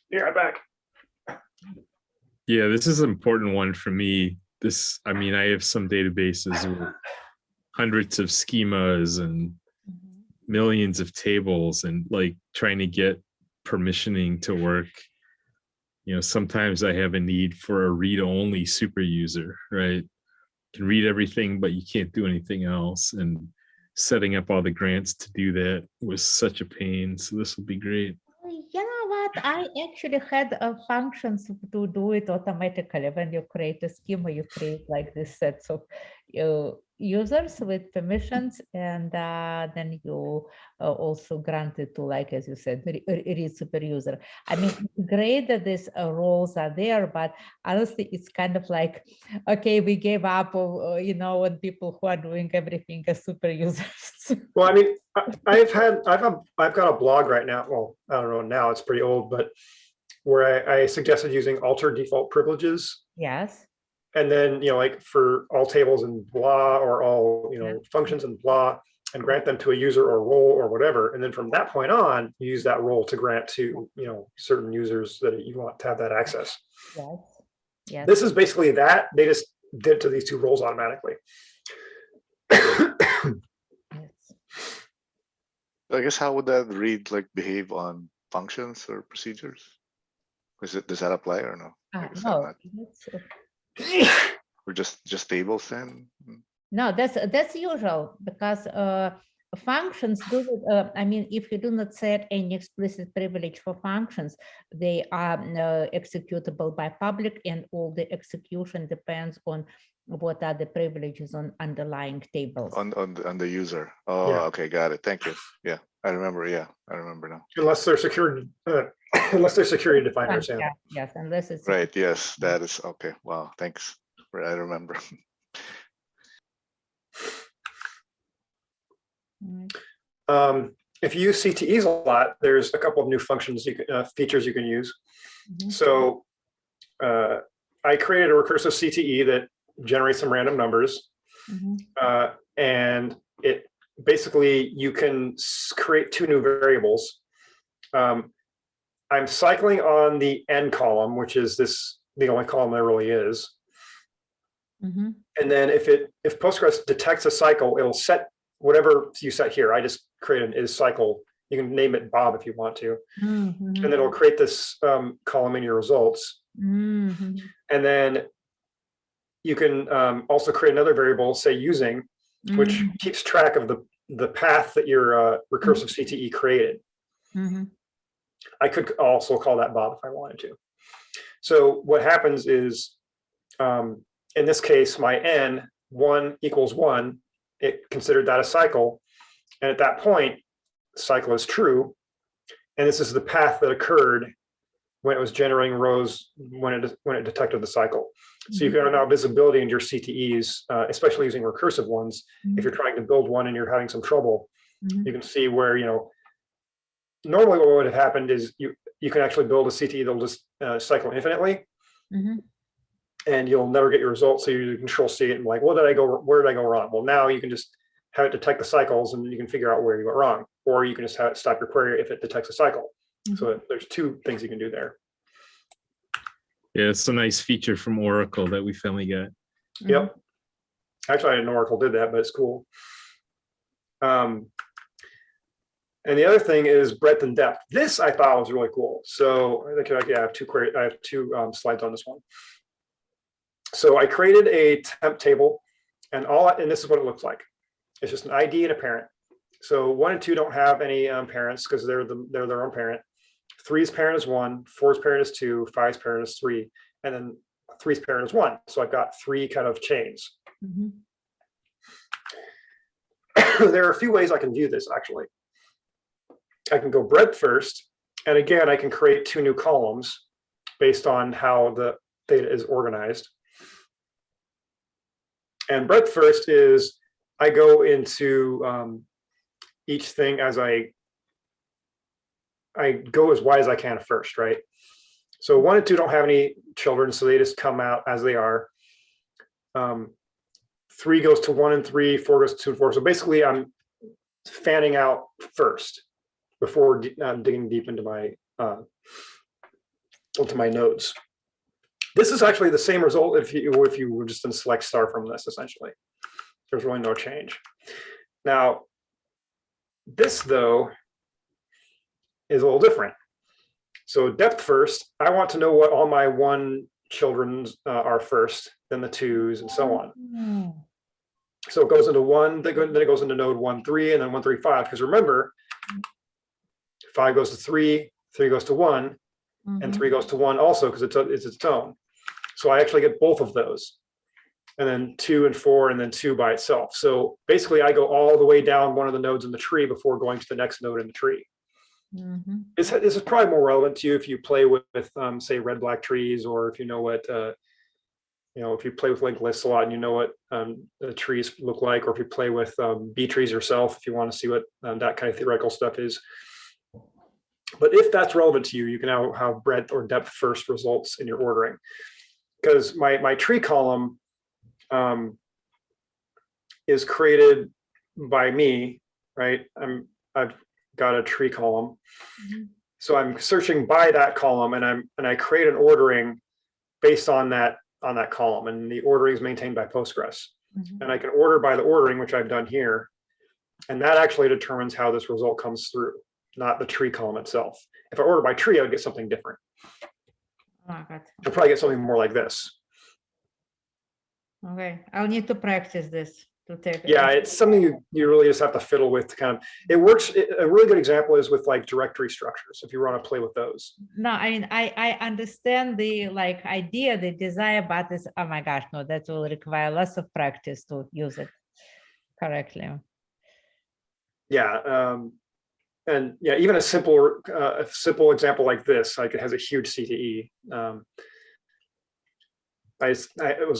Here, I'm back. Yeah, this is an important one for me. I have some databases with hundreds of schemas and millions of tables, and like trying to get permissioning to work. Sometimes I have a need for a read-only super user, right? Can read everything, but you can't do anything else. And setting up all the grants to do that was such a pain. So this will be great. You know what? I actually had functions to do it automatically. When you create a schema, you create like this sets of users with permissions, and then you also grant it to, like, as you said, read super user. I mean, it's great that these roles are there, but honestly, it's kind of like, okay, we gave up, on people who are doing everything as super users. Well, I mean, I've got a blog right now. Well, I don't know now, it's pretty old, but where I suggested using alter default privileges. Yes. And then, like for all tables and blah, or all, functions and blah, and grant them to a user or role or whatever. And then from that point on, you use that role to grant to, certain users that you want to have that access. Yes. Yes. This is basically that. They just did to these two roles automatically. Yes. I guess how would that read behave on functions or procedures? Does that apply or no? No, Or just tables then? no, that's usual, because functions do. I mean, if you do not set any explicit privilege for functions, they are executable by public, and all the execution depends on what are the privileges on underlying tables. On the user. Oh, Yeah. okay, got it. Thank you. Yeah, I remember. Yeah, I remember now. Unless they're security, security defined. Yeah, yes, unless it's Right. Yes, that is okay. Wow. Thanks. I remember. If you use CTEs a lot, there's a couple of new functions features you can use. So I created a recursive CTE that generates some random numbers, and it basically, you can create two new variables. I'm cycling on the n column, which is the only column there really is. And then if Postgres detects a cycle, it'll set whatever you set here. I just create an is cycle. You can name it Bob if you want to. And then it'll create this column in your results. And then you can also create another variable, say using, which keeps track of the path that your recursive CTE created. I could also call that Bob if I wanted to. So what happens is, in this case, my n, 1 equals 1, it considered that a cycle. And at that point, cycle is true. And this is the path that occurred when it was generating rows when it detected the cycle. So you've got now visibility in your CTEs, especially using recursive ones. If you're trying to build one and you're having some trouble, you can see where, normally what would have happened is you can actually build a CTE that'll just cycle infinitely. And you'll never get your results. So you control C it and like, where did I go wrong? Well, now you can just have it detect the cycles and you can figure out where you went wrong, or you can just have it stop your query if it detects a cycle. So there's two things you can do there. Yeah, it's a nice feature from Oracle that we finally got. Yep. Actually, I didn't know Oracle did that, but it's cool. And the other thing is breadth and depth. This I thought was really cool. So I think I have two slides on this one. So I created a temp table, and this is what it looks like. It's just an ID and a parent. So 1 and 2 don't have any parents because they're their own parent. 3's parent is 1, 4's parent is 2, 5's parent is 3, and then 3's parent is 1. So I've got 3 kind of chains. There are a few ways I can view this actually. I can go breadth first, and again, I can create 2 new columns based on how the data is organized. And breadth first is I go into each thing as I go as wide as I can first, right? So 1 and 2 don't have any children, so they just come out as they are. 3 goes to 1 and 3, 4 goes to 2 and 4. So basically, I'm fanning out first before digging deep into my nodes. This is actually the same result if you were just to select star from this, essentially. There's really no change. Now, this, though, is a little different. So depth first, I want to know what all my 1 children are first, then the 2s, and so on. So it goes into 1, then it goes into node 1, 3, and then 1, 3, 5. Because remember, 5 goes to 3, 3 goes to 1, and 3 goes to 1 also because it's its own. So I actually get both of those. and then 2 and 4, and then 2 by itself. So basically I go all the way down one of the nodes in the tree before going to the next node in the tree. This is probably more relevant to you if you play with say red-black trees, or if you know what, if you play with linked lists a lot and you know what the trees look like, or if you play with B trees yourself, if you want to see what that kind of theoretical stuff is. But if that's relevant to you, you can now have breadth or depth first results in your ordering. Because my tree column is created by me, right? I've got a tree column. So I'm searching by that column, and I create an ordering based on that column, and the ordering is maintained by Postgres. And I can order by the ordering, which I've done here, and that actually determines how this result comes through, not the tree column itself. If I order by tree, I would get something different. I'll probably get something more like this. Okay, I'll need to practice this to take it. Yeah, it's something you really just have to fiddle with to kind of, it works. A really good example is with like directory structures, if you want to play with those. No, I mean, I understand the like idea, the desire, but it's, oh my gosh, no, that will require lots of practice to use it correctly. Yeah, and yeah, even a simple example like this, like it has a huge CTE. I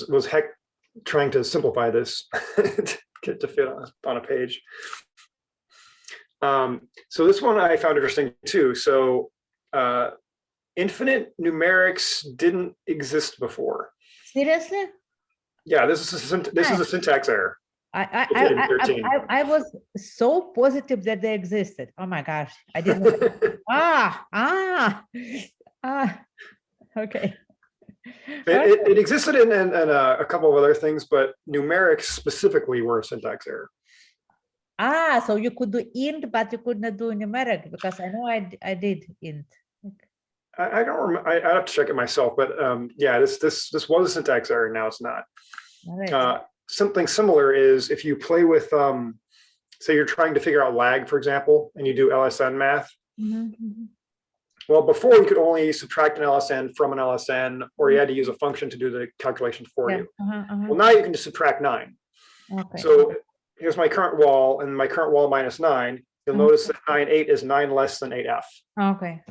was heck trying to simplify this to get to fit on a page. So this one I found interesting too. So infinite numerics didn't exist before. Seriously? Yeah, this is a syntax error. I was so positive that they existed. Oh my gosh, I didn't. Okay. It existed in a couple of other things, but numerics specifically were a syntax error. So you could do int, but you could not do numeric, because I know I did int. I don't remember. I'd have to check it myself, but yeah, this was a syntax error. Now it's not. Right. Something similar is if you play with, say you're trying to figure out lag, for example, and you do LSN math. Well, before you could only subtract an LSN from an LSN, or you had to use a function to do the calculation for you. Well, now you can just subtract 9. Okay. So here's my current wall, and my current wall minus 9. You'll notice that 9.8 is 9 less than 8f. Okay.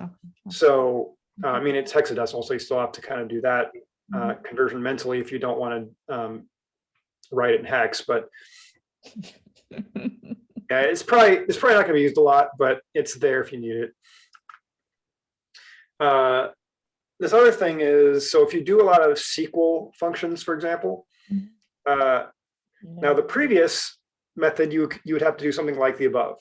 So I mean, it's hexadecimal, so you still have to kind of do that conversion mentally if you don't want to write it in hex. But yeah, it's probably not going to be used a lot, but it's there if you need it. This other thing is, so if you do a lot of SQL functions, for example, now the previous method, you would have to do something like the above.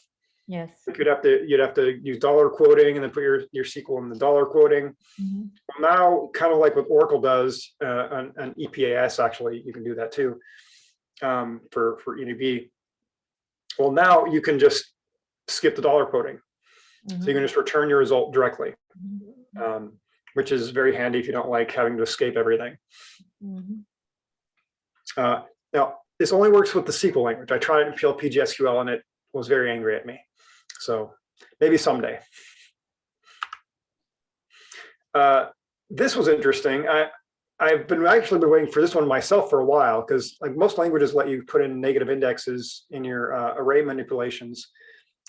Yes. You'd have to use dollar quoting and then put your SQL in the dollar quoting. Well, now, kind of like what Oracle does on EPAS, actually, you can do that too for EDB. Well, now you can just skip the dollar quoting. So you can just return your result directly, which is very handy if you don't like having to escape everything. Now, this only works with the SQL language. I tried it in PGSQL and it was very angry at me. So maybe someday. This was interesting. I've been waiting for this one myself for a while, because like most languages let you put in negative indexes in your array manipulations,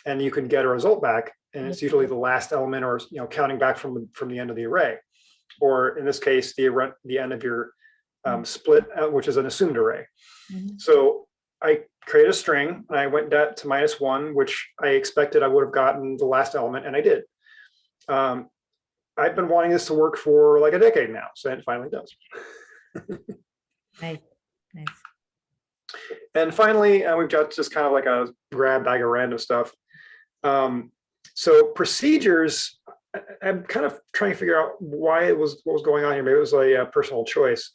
and you can get a result back, and it's usually the last element, or counting back from the end of the array, or in this case the end of your split, which is an assumed array. So I created a string and I went to -1, which I expected I would have gotten the last element, and I did. I've been wanting this to work for like a decade now, so it finally does. Nice. And finally, we've got just kind of like a grab bag of random stuff. So procedures, I'm kind of trying to figure out what was going on here. Maybe it was a personal choice.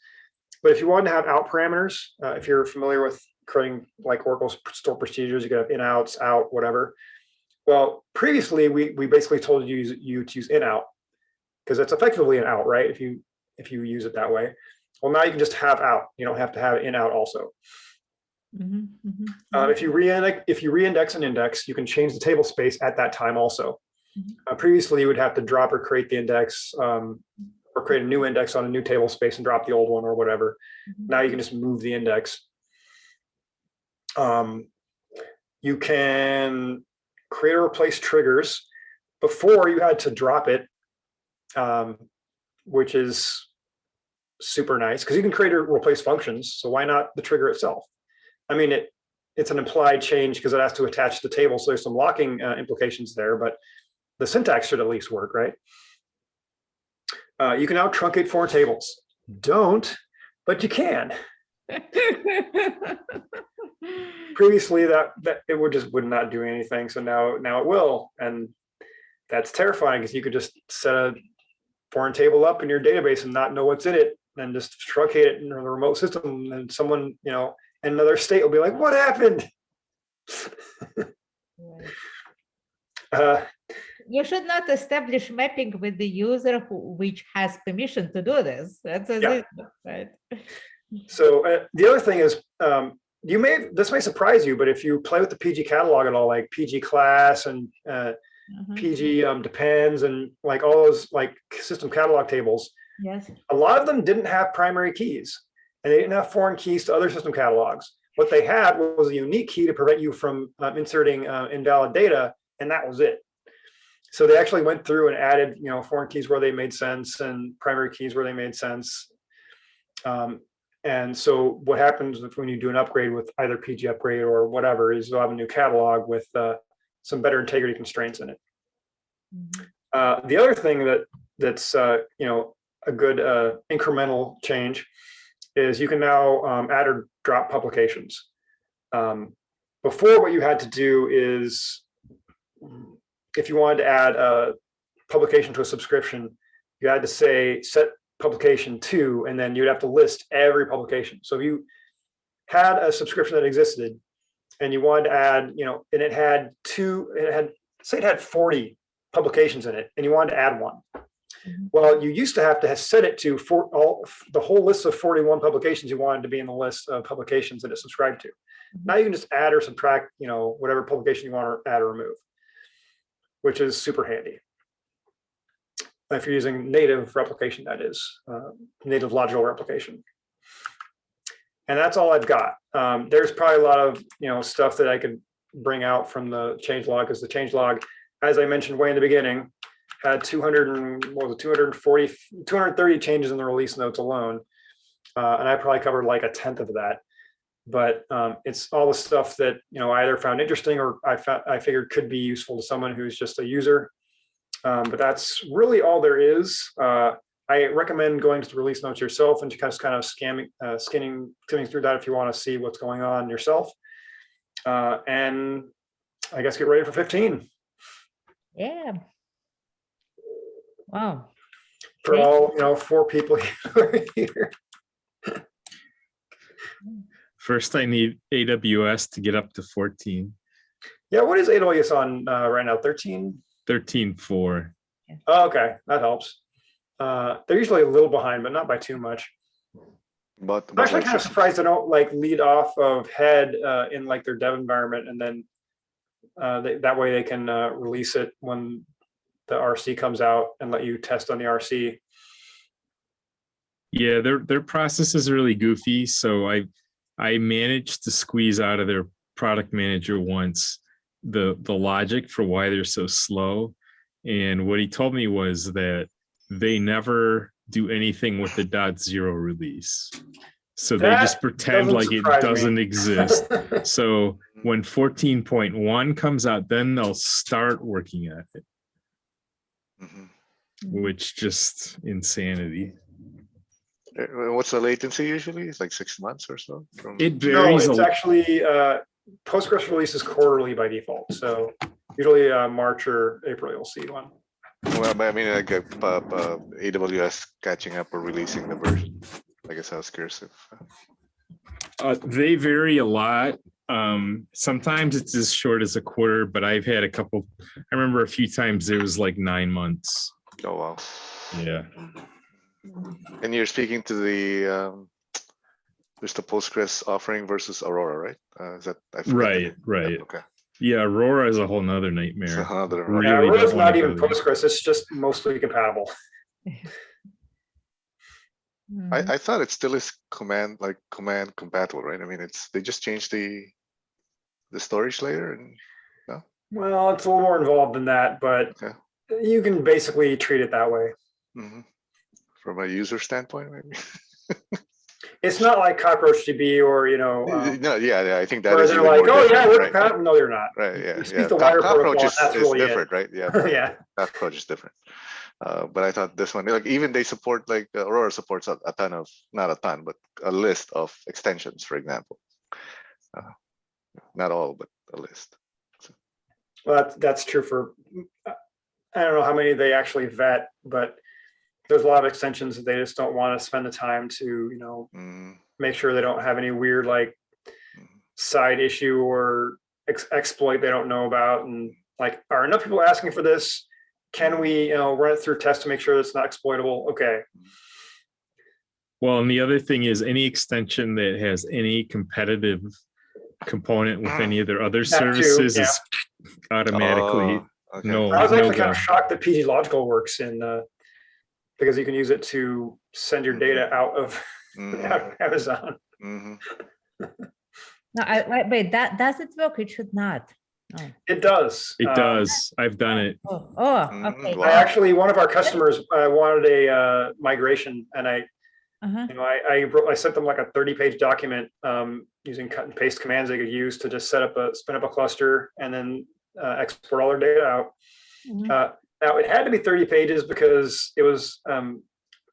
But if you want to have out parameters, if you're familiar with creating like Oracle store procedures, you could have in, outs, out, whatever. Well, previously we basically told you to use in, out, because that's effectively an out, right? If you use it that way. Well, now you can just have out. You don't have to have in, out also. If you reindex an index, you can change the table space at that time also. Previously, you would have to drop or create the index or create a new index on a new table space and drop the old one or whatever. Now you can just move the index. You can create or replace triggers. Before you had to drop it, which is super nice because you can create or replace functions. So why not the trigger itself? I mean, it's an implied change because it has to attach the table. So there's some locking implications there, but the syntax should at least work, right? You can now truncate foreign tables. Don't, but you can. Previously, that it would not do anything. So now it will, and that's terrifying because you could just set a foreign table up in your database and not know what's in it, and just truncate it in a remote system, and someone in another state will be like, "What happened?" You should not establish mapping with the user which has permission to do this. That's right. So the other thing is, this may surprise you, but if you play with the PG catalog at all, like PG class and PG depends and like all those like system catalog tables, yes, a lot of them didn't have primary keys and they didn't have foreign keys to other system catalogs. What they had was a unique key to prevent you from inserting invalid data, and that was it. So they actually went through and added, foreign keys where they made sense and primary keys where they made sense. And so what happens when you do an upgrade with either PG upgrade or whatever is you'll have a new catalog with some better integrity constraints in it. The other thing that's a good incremental change is you can now add or drop publications. Before, what you had to do is, if you wanted to add a publication to a subscription, you had to say set publication to, and then you'd have to list every publication. So if you had a subscription that existed and you wanted to add, and it had 40 publications in it, and you wanted to add one. Well, you used to have set it to the whole list of 41 publications you wanted to be in the list of publications that it subscribed to. Now you can just add or subtract, whatever publication you want to add or remove, which is super handy. If you're using native replication, that is, native logical replication. And that's all I've got. There's probably a lot of stuff that I could bring out from the changelog, because the changelog, as I mentioned way in the beginning, had 230 changes in the release notes alone. And I probably covered like a tenth of that. But it's all the stuff that I either found interesting or I figured could be useful to someone who's just a user. But that's really all there is. I recommend going to the release notes yourself and just kind of skimming through that if you want to see what's going on yourself. And I guess get ready for 15. Yeah. Wow. For all 4 people who are here. First, I need AWS to get up to 14. Yeah, what is AWS on right now? 13? 13.4. Oh, okay, that helps. They're usually a little behind, but not by too much. But I'm actually kind of surprised they don't lead off of head in their dev environment, and then that way they can release it when the RC comes out and let you test on the RC. Yeah, their process is really goofy. So I managed to squeeze out of their product manager once the logic for why they're so slow. And what he told me was that they never do anything with the .0 release. So they just pretend like it doesn't exist. So when 14.1 comes out, then they'll start working at it, which just insanity. What's the latency usually? It's like 6 months or so? It varies. No, it's actually Postgres releases quarterly by default. So usually March or April you'll see one. Well, I mean, like AWS catching up or releasing the version. I guess I was curious if. They vary a lot. Sometimes it's as short as a quarter, but I've had a couple. I remember a few times it was like 9 months. Oh wow. Yeah. And you're speaking to there's the Postgres offering versus Aurora, right? Is that right? Yeah, okay. Yeah, Aurora is a whole nother nightmare. Aurora's not even Postgres; it's just mostly compatible. Mhm. I thought it still is command compatible, right? I mean, they just changed the storage layer and Well, it's a little more involved than that, but okay. you can basically treat it that way. Mhm. From a user standpoint, maybe. It's not like CockroachDB or, No, yeah, I think that where is they're even like, more oh yeah, different, we're right? compatible. No, they're not. Right, You yeah, speak yeah. the wire Cockroach protocol, and that's is really different, right? Yeah, Yeah. Cockroach is different. But I thought this one, like even they support like Aurora supports a ton of, not a ton, but a list of extensions, for example. Not all, but a list. Well, that's true for, I don't know how many they actually vet, but there's a lot of extensions that they just don't want to spend the time to, Mm, make sure they don't have any weird like side issue or exploit they don't know about. And like, are enough people asking for this? Can we, run it through tests to make sure it's not exploitable? Okay. Well, and the other thing is any extension that has any competitive component with any of their other That too, services yeah. is automatically okay. no. I was no actually kind go. of shocked that PG Logical works in because you can use it to send your data out of Amazon. Mhm. No, wait, does it work? It should not. Oh, It does. It does. I've done it. okay. Wow. I actually, one of our customers wanted a migration, and Uh-huh. I sent them like a 30-page document using cut and paste commands they could use to just spin up a cluster and then export all their data out. Mhm. Now it had to be 30 pages because it was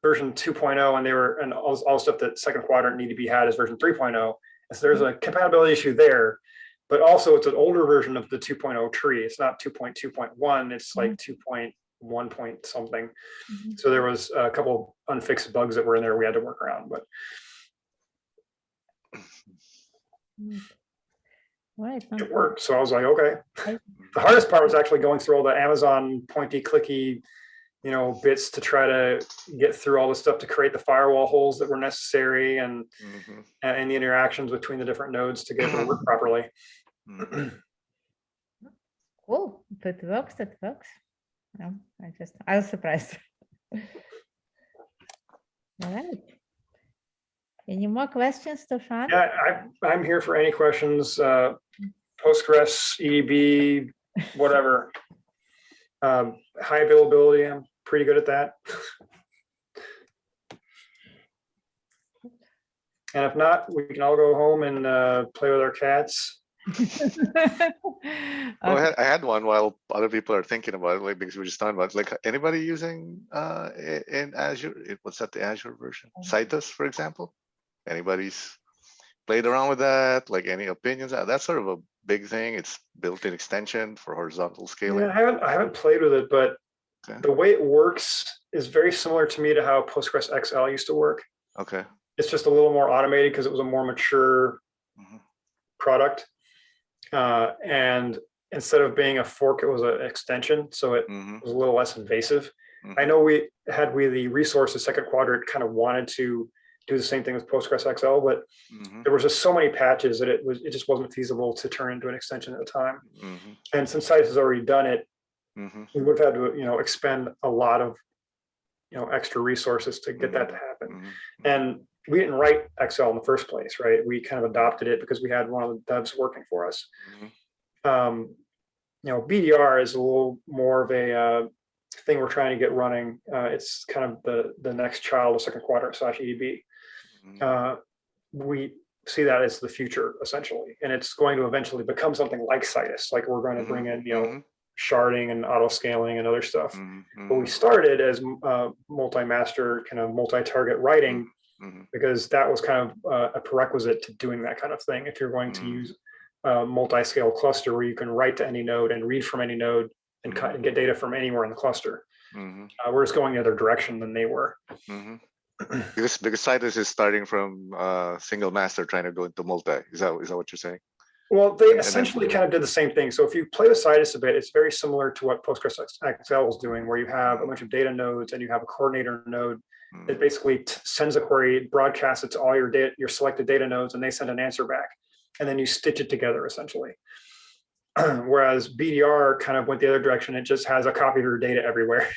version 2.0, and all the stuff that second quadrant need to be had is version 3.0. And so there's a compatibility issue there, but also it's an older version of the 2.0 tree. It's not 2.2.1. It's like 2.1 point something. Mhm. So there was a couple unfixed bugs that were in there we had to work around, but Right. it worked. So I was like, okay. The hardest part was actually going through all the Amazon pointy clicky, bits to try to get through all the stuff to create the firewall holes that were necessary and the interactions between the different nodes to get it to work properly. Cool. If it works, it works. No, I was surprised. All right. Any more questions to Shaun? Yeah, I'm here for any questions. Postgres, EDB, whatever. High availability, I'm pretty good at that. And if not, we can all go home and play with our cats. Well, I had one while other people are thinking about it, like because we were just talking about like anybody using in Azure. What's that? The Azure version, Citus, for example. Anybody's played around with that? Like any opinions? That's sort of a big thing. It's built-in extension for horizontal scaling. Yeah, I haven't played with it, but the way it works is very similar to me to how Postgres XL used to work. Okay. It's just a little more automated because it was a more mature product. And instead of being a fork, it was an extension. So it was a little less invasive. I know we the resources second quadrant kind of wanted to do the same thing with Postgres XL, but there was just so many patches that it just wasn't feasible to turn into an extension at the time. And since Citus has already done it, we would have had to, expend a lot of, extra resources to get that to happen. And we didn't write XL in the first place, right? We kind of adopted it because we had one of the devs working for us. BDR is a little more of a thing we're trying to get running. It's kind of the next child of second quadrant / EDB. We see that as the future essentially, and it's going to eventually become something like Citus. Like we're going to bring in, sharding and auto scaling and other stuff. But we started as multi-master, kind of multi-target writing, because that was kind of a prerequisite to doing that kind of thing. If you're going to use a multi-scale cluster where you can write to any node and read from any node and get data from anywhere in the cluster, we're just going the other direction than they were. Because Citus is starting from single master trying to go into multi. Is that what you're saying? Well, they essentially kind of did the same thing. So if you play with Citus a bit, it's very similar to what Postgres XL is doing, where you have a bunch of data nodes and you have a coordinator node that basically sends a query, broadcasts it to all your selected data nodes, and they send an answer back. And then you stitch it together essentially. Whereas BDR kind of went the other direction. It just has a copy of your data everywhere.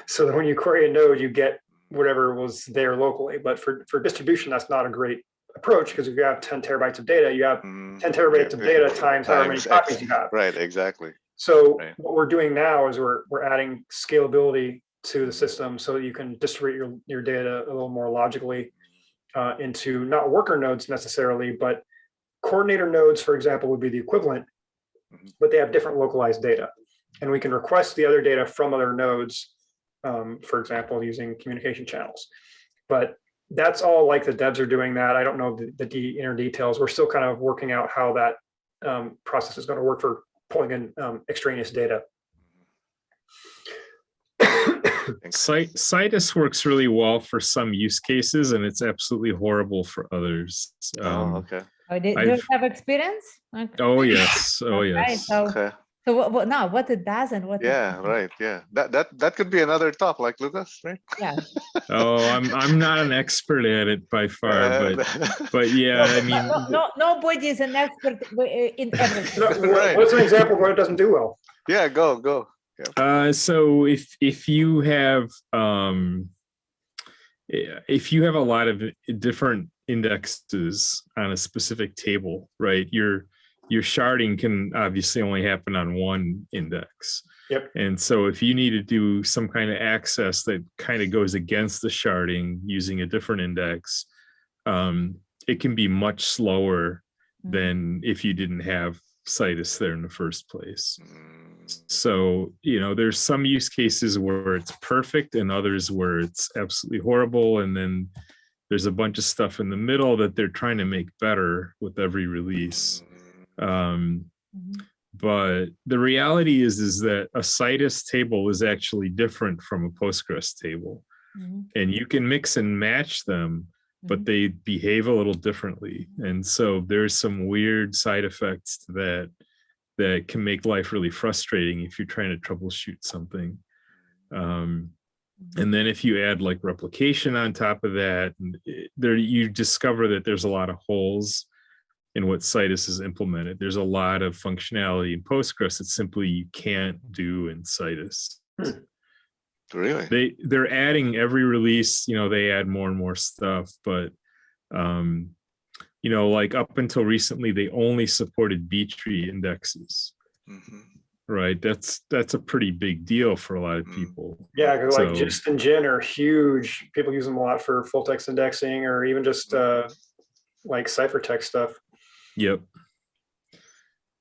So that when you query a node, you get whatever was there locally. But for distribution, that's not a great approach, because if you have 10 terabytes of data, you have 10 terabytes of data times however many copies you have. Right, exactly. So Right. what we're doing now is we're adding scalability to the system so that you can distribute your data a little more logically into not worker nodes necessarily, but coordinator nodes, for example, would be the equivalent, but they have different localized data. And we can request the other data from other nodes, for example, using communication channels. But that's all like the devs are doing that. I don't know the inner details. We're still kind of working out how that process is going to work for pulling in extraneous data. Citus works really well for some use cases, and it's absolutely horrible for others. Okay. Oh, do you have experience? Okay. Oh yes. Oh Okay, yes. So what it does and what? Yeah, right. Yeah, that could be another talk, like Lucas, right? Yeah. Oh, I'm not an expert at it by far, but yeah, I mean, Nobody is an expert in everything. Right. What's an example of what it doesn't do well? Yeah, go. so if you have a lot of different indexes on a specific table, right? Your sharding can obviously only happen on one index. Yep. And so if you need to do some kind of access that kind of goes against the sharding using a different index, it can be much slower than if you didn't have Citus there in the first place. So, there's some use cases where it's perfect and others where it's absolutely horrible. And then there's a bunch of stuff in the middle that they're trying to make better with every release. But the reality is that a Citus table is actually different from a Postgres table. And you can mix and match them, but they behave a little differently. And so there's some weird side effects to that can make life really frustrating if you're trying to troubleshoot something. And then if you add like replication on top of that, you discover that there's a lot of holes in what Citus has implemented. There's a lot of functionality in Postgres that simply you can't do in Citus. Really? They're adding every release, they add more and more stuff, but like up until recently, they only supported B-tree indexes. Right, that's a pretty big deal for a lot of people. Yeah, because like gist and gin are huge. People use them a lot for full text indexing, or even just like ciphertext stuff. Yep.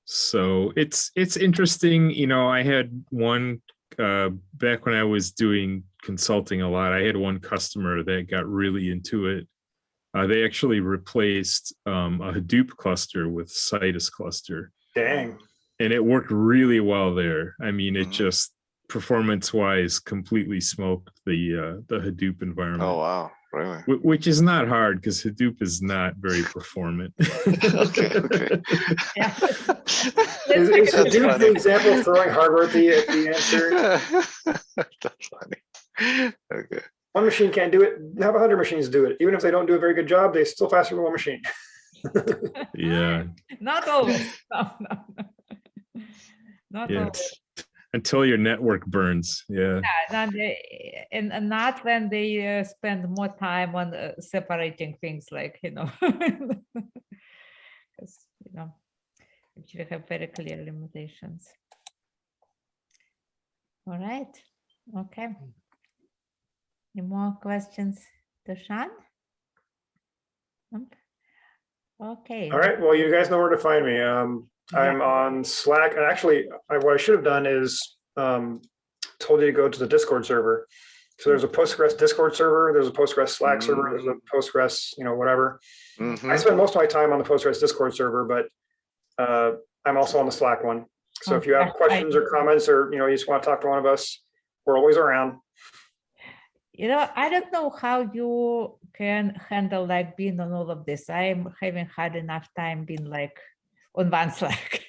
So it's interesting. I had one back when I was doing consulting a lot. I had one customer that got really into it. They actually replaced a Hadoop cluster with Citus cluster. Dang. And it worked really well there. I mean, it just performance-wise completely smoked the Hadoop environment. Oh wow, really? Which is not hard because Hadoop is not very performant. Okay. Yeah. Is Hadoop the example of throwing hardware at the answer? That's funny. Okay. One machine can't do it. Have 100 machines do it. Even if they don't do a very good job, they're still faster than one machine. Yeah. Not always. No. Not always. Until your network burns. Yeah. And not when they spend more time on separating things, like, because, you have very clear limitations. All right. Okay. Any more questions to Shaun? Okay. All right. Well, you guys know where to find me. I'm on Slack, and actually, what I should have done is told you to go to the Discord server. So there's a Postgres Discord server, there's a Postgres Slack server, there's a Postgres, whatever. I spend most of my time on the Postgres Discord server, but I'm also on the Slack one. So if you have questions or comments, or you just want to talk to one of us, we're always around. I don't know how you can handle like being on all of this. I haven't had enough time being like on one Slack.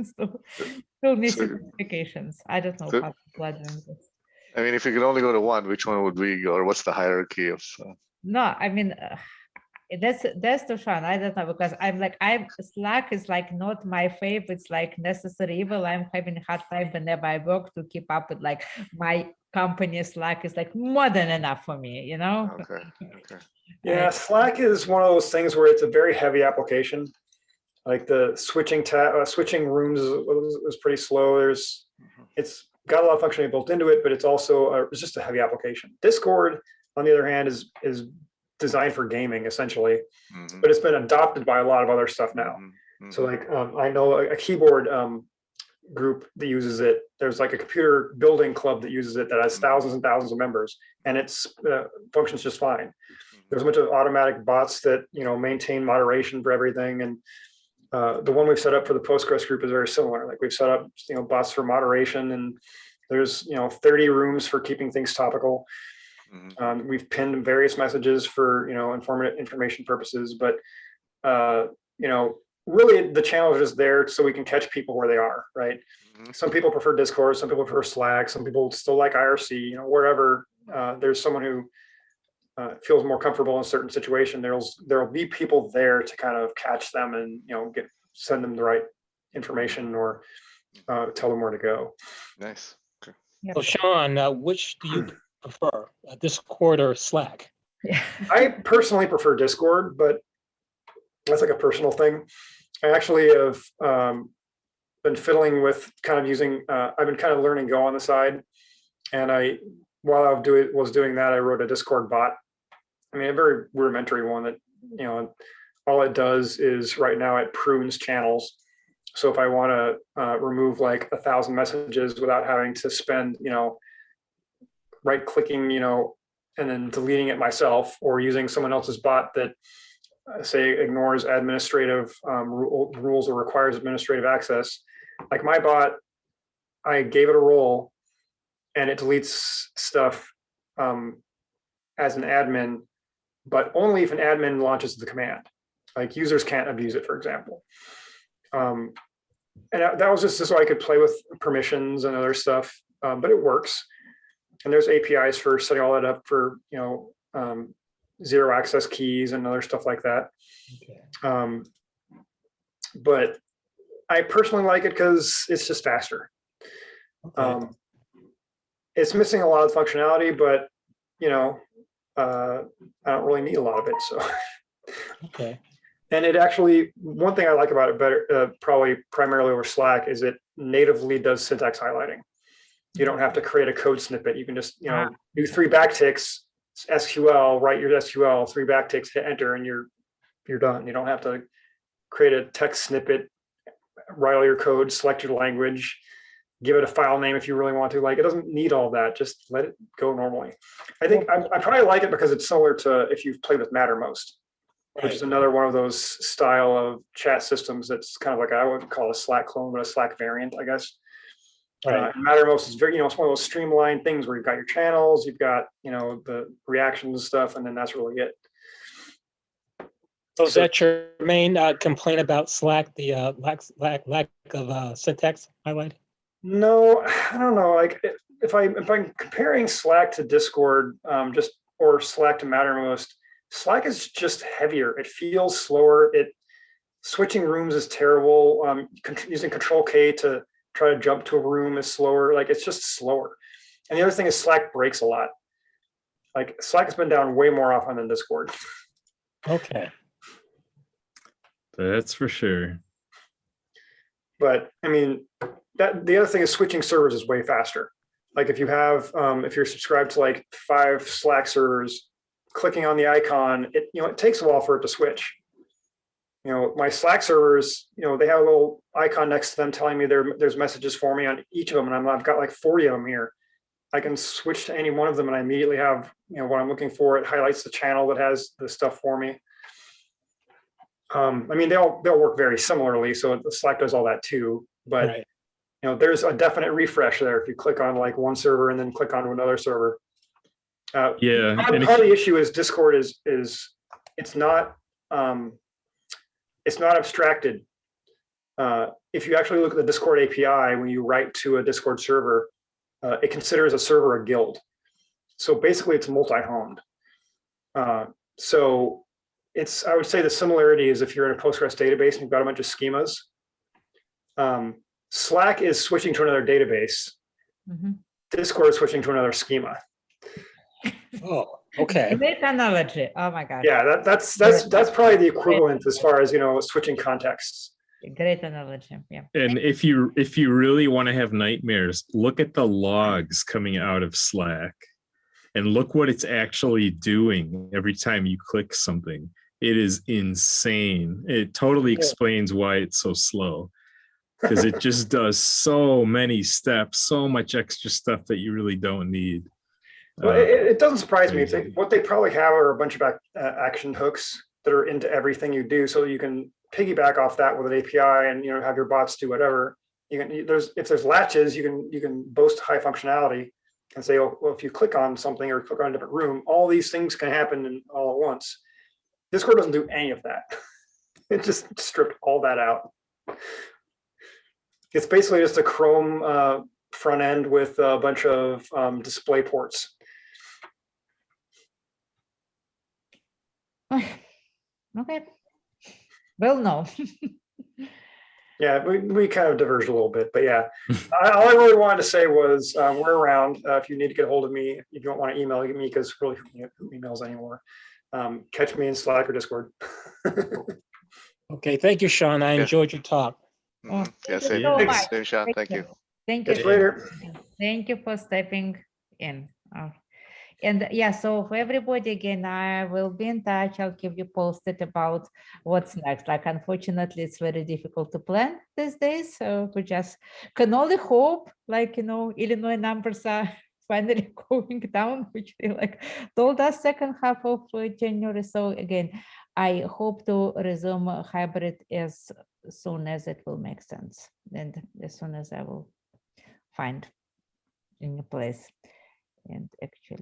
Still missing notifications. I don't know how people are doing this. I mean, if you could only go to one, which one would we go, or what's the hierarchy of? No, I mean, That's to Shaun. I don't know, because Slack is like not my favorite. It's like necessary evil. I'm having a hard time whenever I work to keep up with like my company Slack is like more than enough for me, you know? Okay, okay. Yeah, Slack is one of those things where it's a very heavy application. Like the switching rooms is pretty slow. It's got a lot of functionality built into it, but it's also it's just a heavy application. Discord, on the other hand, is designed for gaming essentially, Mhm, but it's been adopted by a lot of other stuff now. mhm, So mhm. like I know a keyboard group that uses it. There's like a computer building club that uses it that has thousands and thousands of members, and it's functions just fine. There's a bunch of automatic bots that maintain moderation for everything, and the one we've set up for the Postgres group is very similar. Like we've set up bots for moderation, and there's 30 rooms for keeping things topical. Mhm. We've pinned various messages for information purposes, but really the channel is just there so we can catch people where they are, right? Mhm. Some people prefer Discord, some people prefer Slack, some people still like IRC. Wherever there's someone who feels more comfortable in a certain situation, there'll be people there to kind of catch them and send them the right information or tell them where to go. Nice. Okay. Yep. So Shaun, which do you prefer, Discord or Slack? Yeah. I personally prefer Discord, but that's like a personal thing. I actually have been fiddling with kind of using. I've been kind of learning Go on the side, and while I was doing that, I wrote a Discord bot. I mean, a very rudimentary one that all it does is right now it prunes channels. So if I want to remove like 1,000 messages without having to spend right clicking and then deleting it myself, or using someone else's bot that say ignores administrative rules or requires administrative access. Like my bot, I gave it a role and it deletes stuff as an admin, but only if an admin launches the command. Like users can't abuse it, for example. And that was just so I could play with permissions and other stuff, but it works. And there's APIs for setting all that up for zero access keys and other stuff like that. Okay. But I personally like it because it's just faster. Okay. It's missing a lot of functionality, but I don't really need a lot of it. So, Okay. and it actually, one thing I like about it better, probably primarily over Slack, is it natively does syntax highlighting. You don't have to create a code snippet. You can just do 3 backticks, SQL, write your SQL, 3 backticks, hit enter, and you're done. You don't have to create a text snippet, write all your code, select your language, give it a file name if you really want to. Like, it doesn't need all that. Just let it go normally. I think I probably like it because it's similar to if you've played with Mattermost, which is another one of those style of chat systems that's kind of like, I wouldn't call it a Slack clone, but a Slack variant, I guess. Right. Mattermost is very, it's one of those streamlined things where you've got your channels, you've got, the reactions and stuff, and then that's really it. So is that your main complaint about Slack, the lack of syntax highlight? No, I don't know. Like if I'm comparing Slack to Discord, or Slack to Mattermost, Slack is just heavier. It feels slower. Switching rooms is terrible. Using Control K to try to jump to a room is slower. Like it's just slower. And the other thing is Slack breaks a lot. Like Slack has been down way more often than Discord. Okay. That's for sure. But I mean, the other thing is switching servers is way faster. Like if you have, if you're subscribed to like 5 Slack servers, clicking on the icon, it takes a while for it to switch. My Slack servers, they have a little icon next to them telling me there's messages for me on each of them, and I've got like 40 of them here. I can switch to any one of them, and I immediately have what I'm looking for. It highlights the channel that has the stuff for me. I mean, they'll work very similarly, so Slack does all that too. But Right. there's a definite refresh there if you click on like one server and then click onto another server. Yeah. Part of the issue is Discord is it's not abstracted. If you actually look at the Discord API, when you write to a Discord server, it considers a server a guild. So basically, it's multi-homed. So I would say the similarity is if you're in a Postgres database and you've got a bunch of schemas. Slack is switching to another database. Mhm. Discord is switching to another schema. Oh, okay. Great analogy. Oh my God. Yeah, that's probably the equivalent as far as, switching contexts. Great analogy. Yeah. And if you really want to have nightmares, look at the logs coming out of Slack and look what it's actually doing every time you click something. It is insane. It totally explains why it's so slow, because it just does so many steps, so much extra stuff that you really don't need. Well, it doesn't surprise me. crazy. What they probably have are a bunch of action hooks that are into everything you do, so you can piggyback off that with an API and have your bots do whatever. If there's latches, you can boast high functionality and say, oh, well, if you click on something or click on a different room, all these things can happen all at once. Discord doesn't do any of that. It just stripped all that out. It's basically just a Chrome front end with a bunch of display ports. Okay. Well, no. Yeah, we kind of diverged a little bit, but yeah. All I really wanted to say was we're around. If you need to get a hold of me, if you don't want to email me, because really who emails anymore, catch me in Slack or Discord. Okay, thank you, Shaun. I enjoyed your talk. Oh, Yeah, thank you same, so Thanks. much. same, Shaun. Thank you. Thank you. Catch you later. Thank you for stepping in. And yeah, so for everybody, again, I will be in touch. I'll keep you posted about what's next. Like, unfortunately, it's very difficult to plan these days. So we just can only hope, like, Illinois numbers are finally going down, which they told us second half of January. So again, I hope to resume hybrid as soon as it will make sense. And as soon as I will find a new place and actually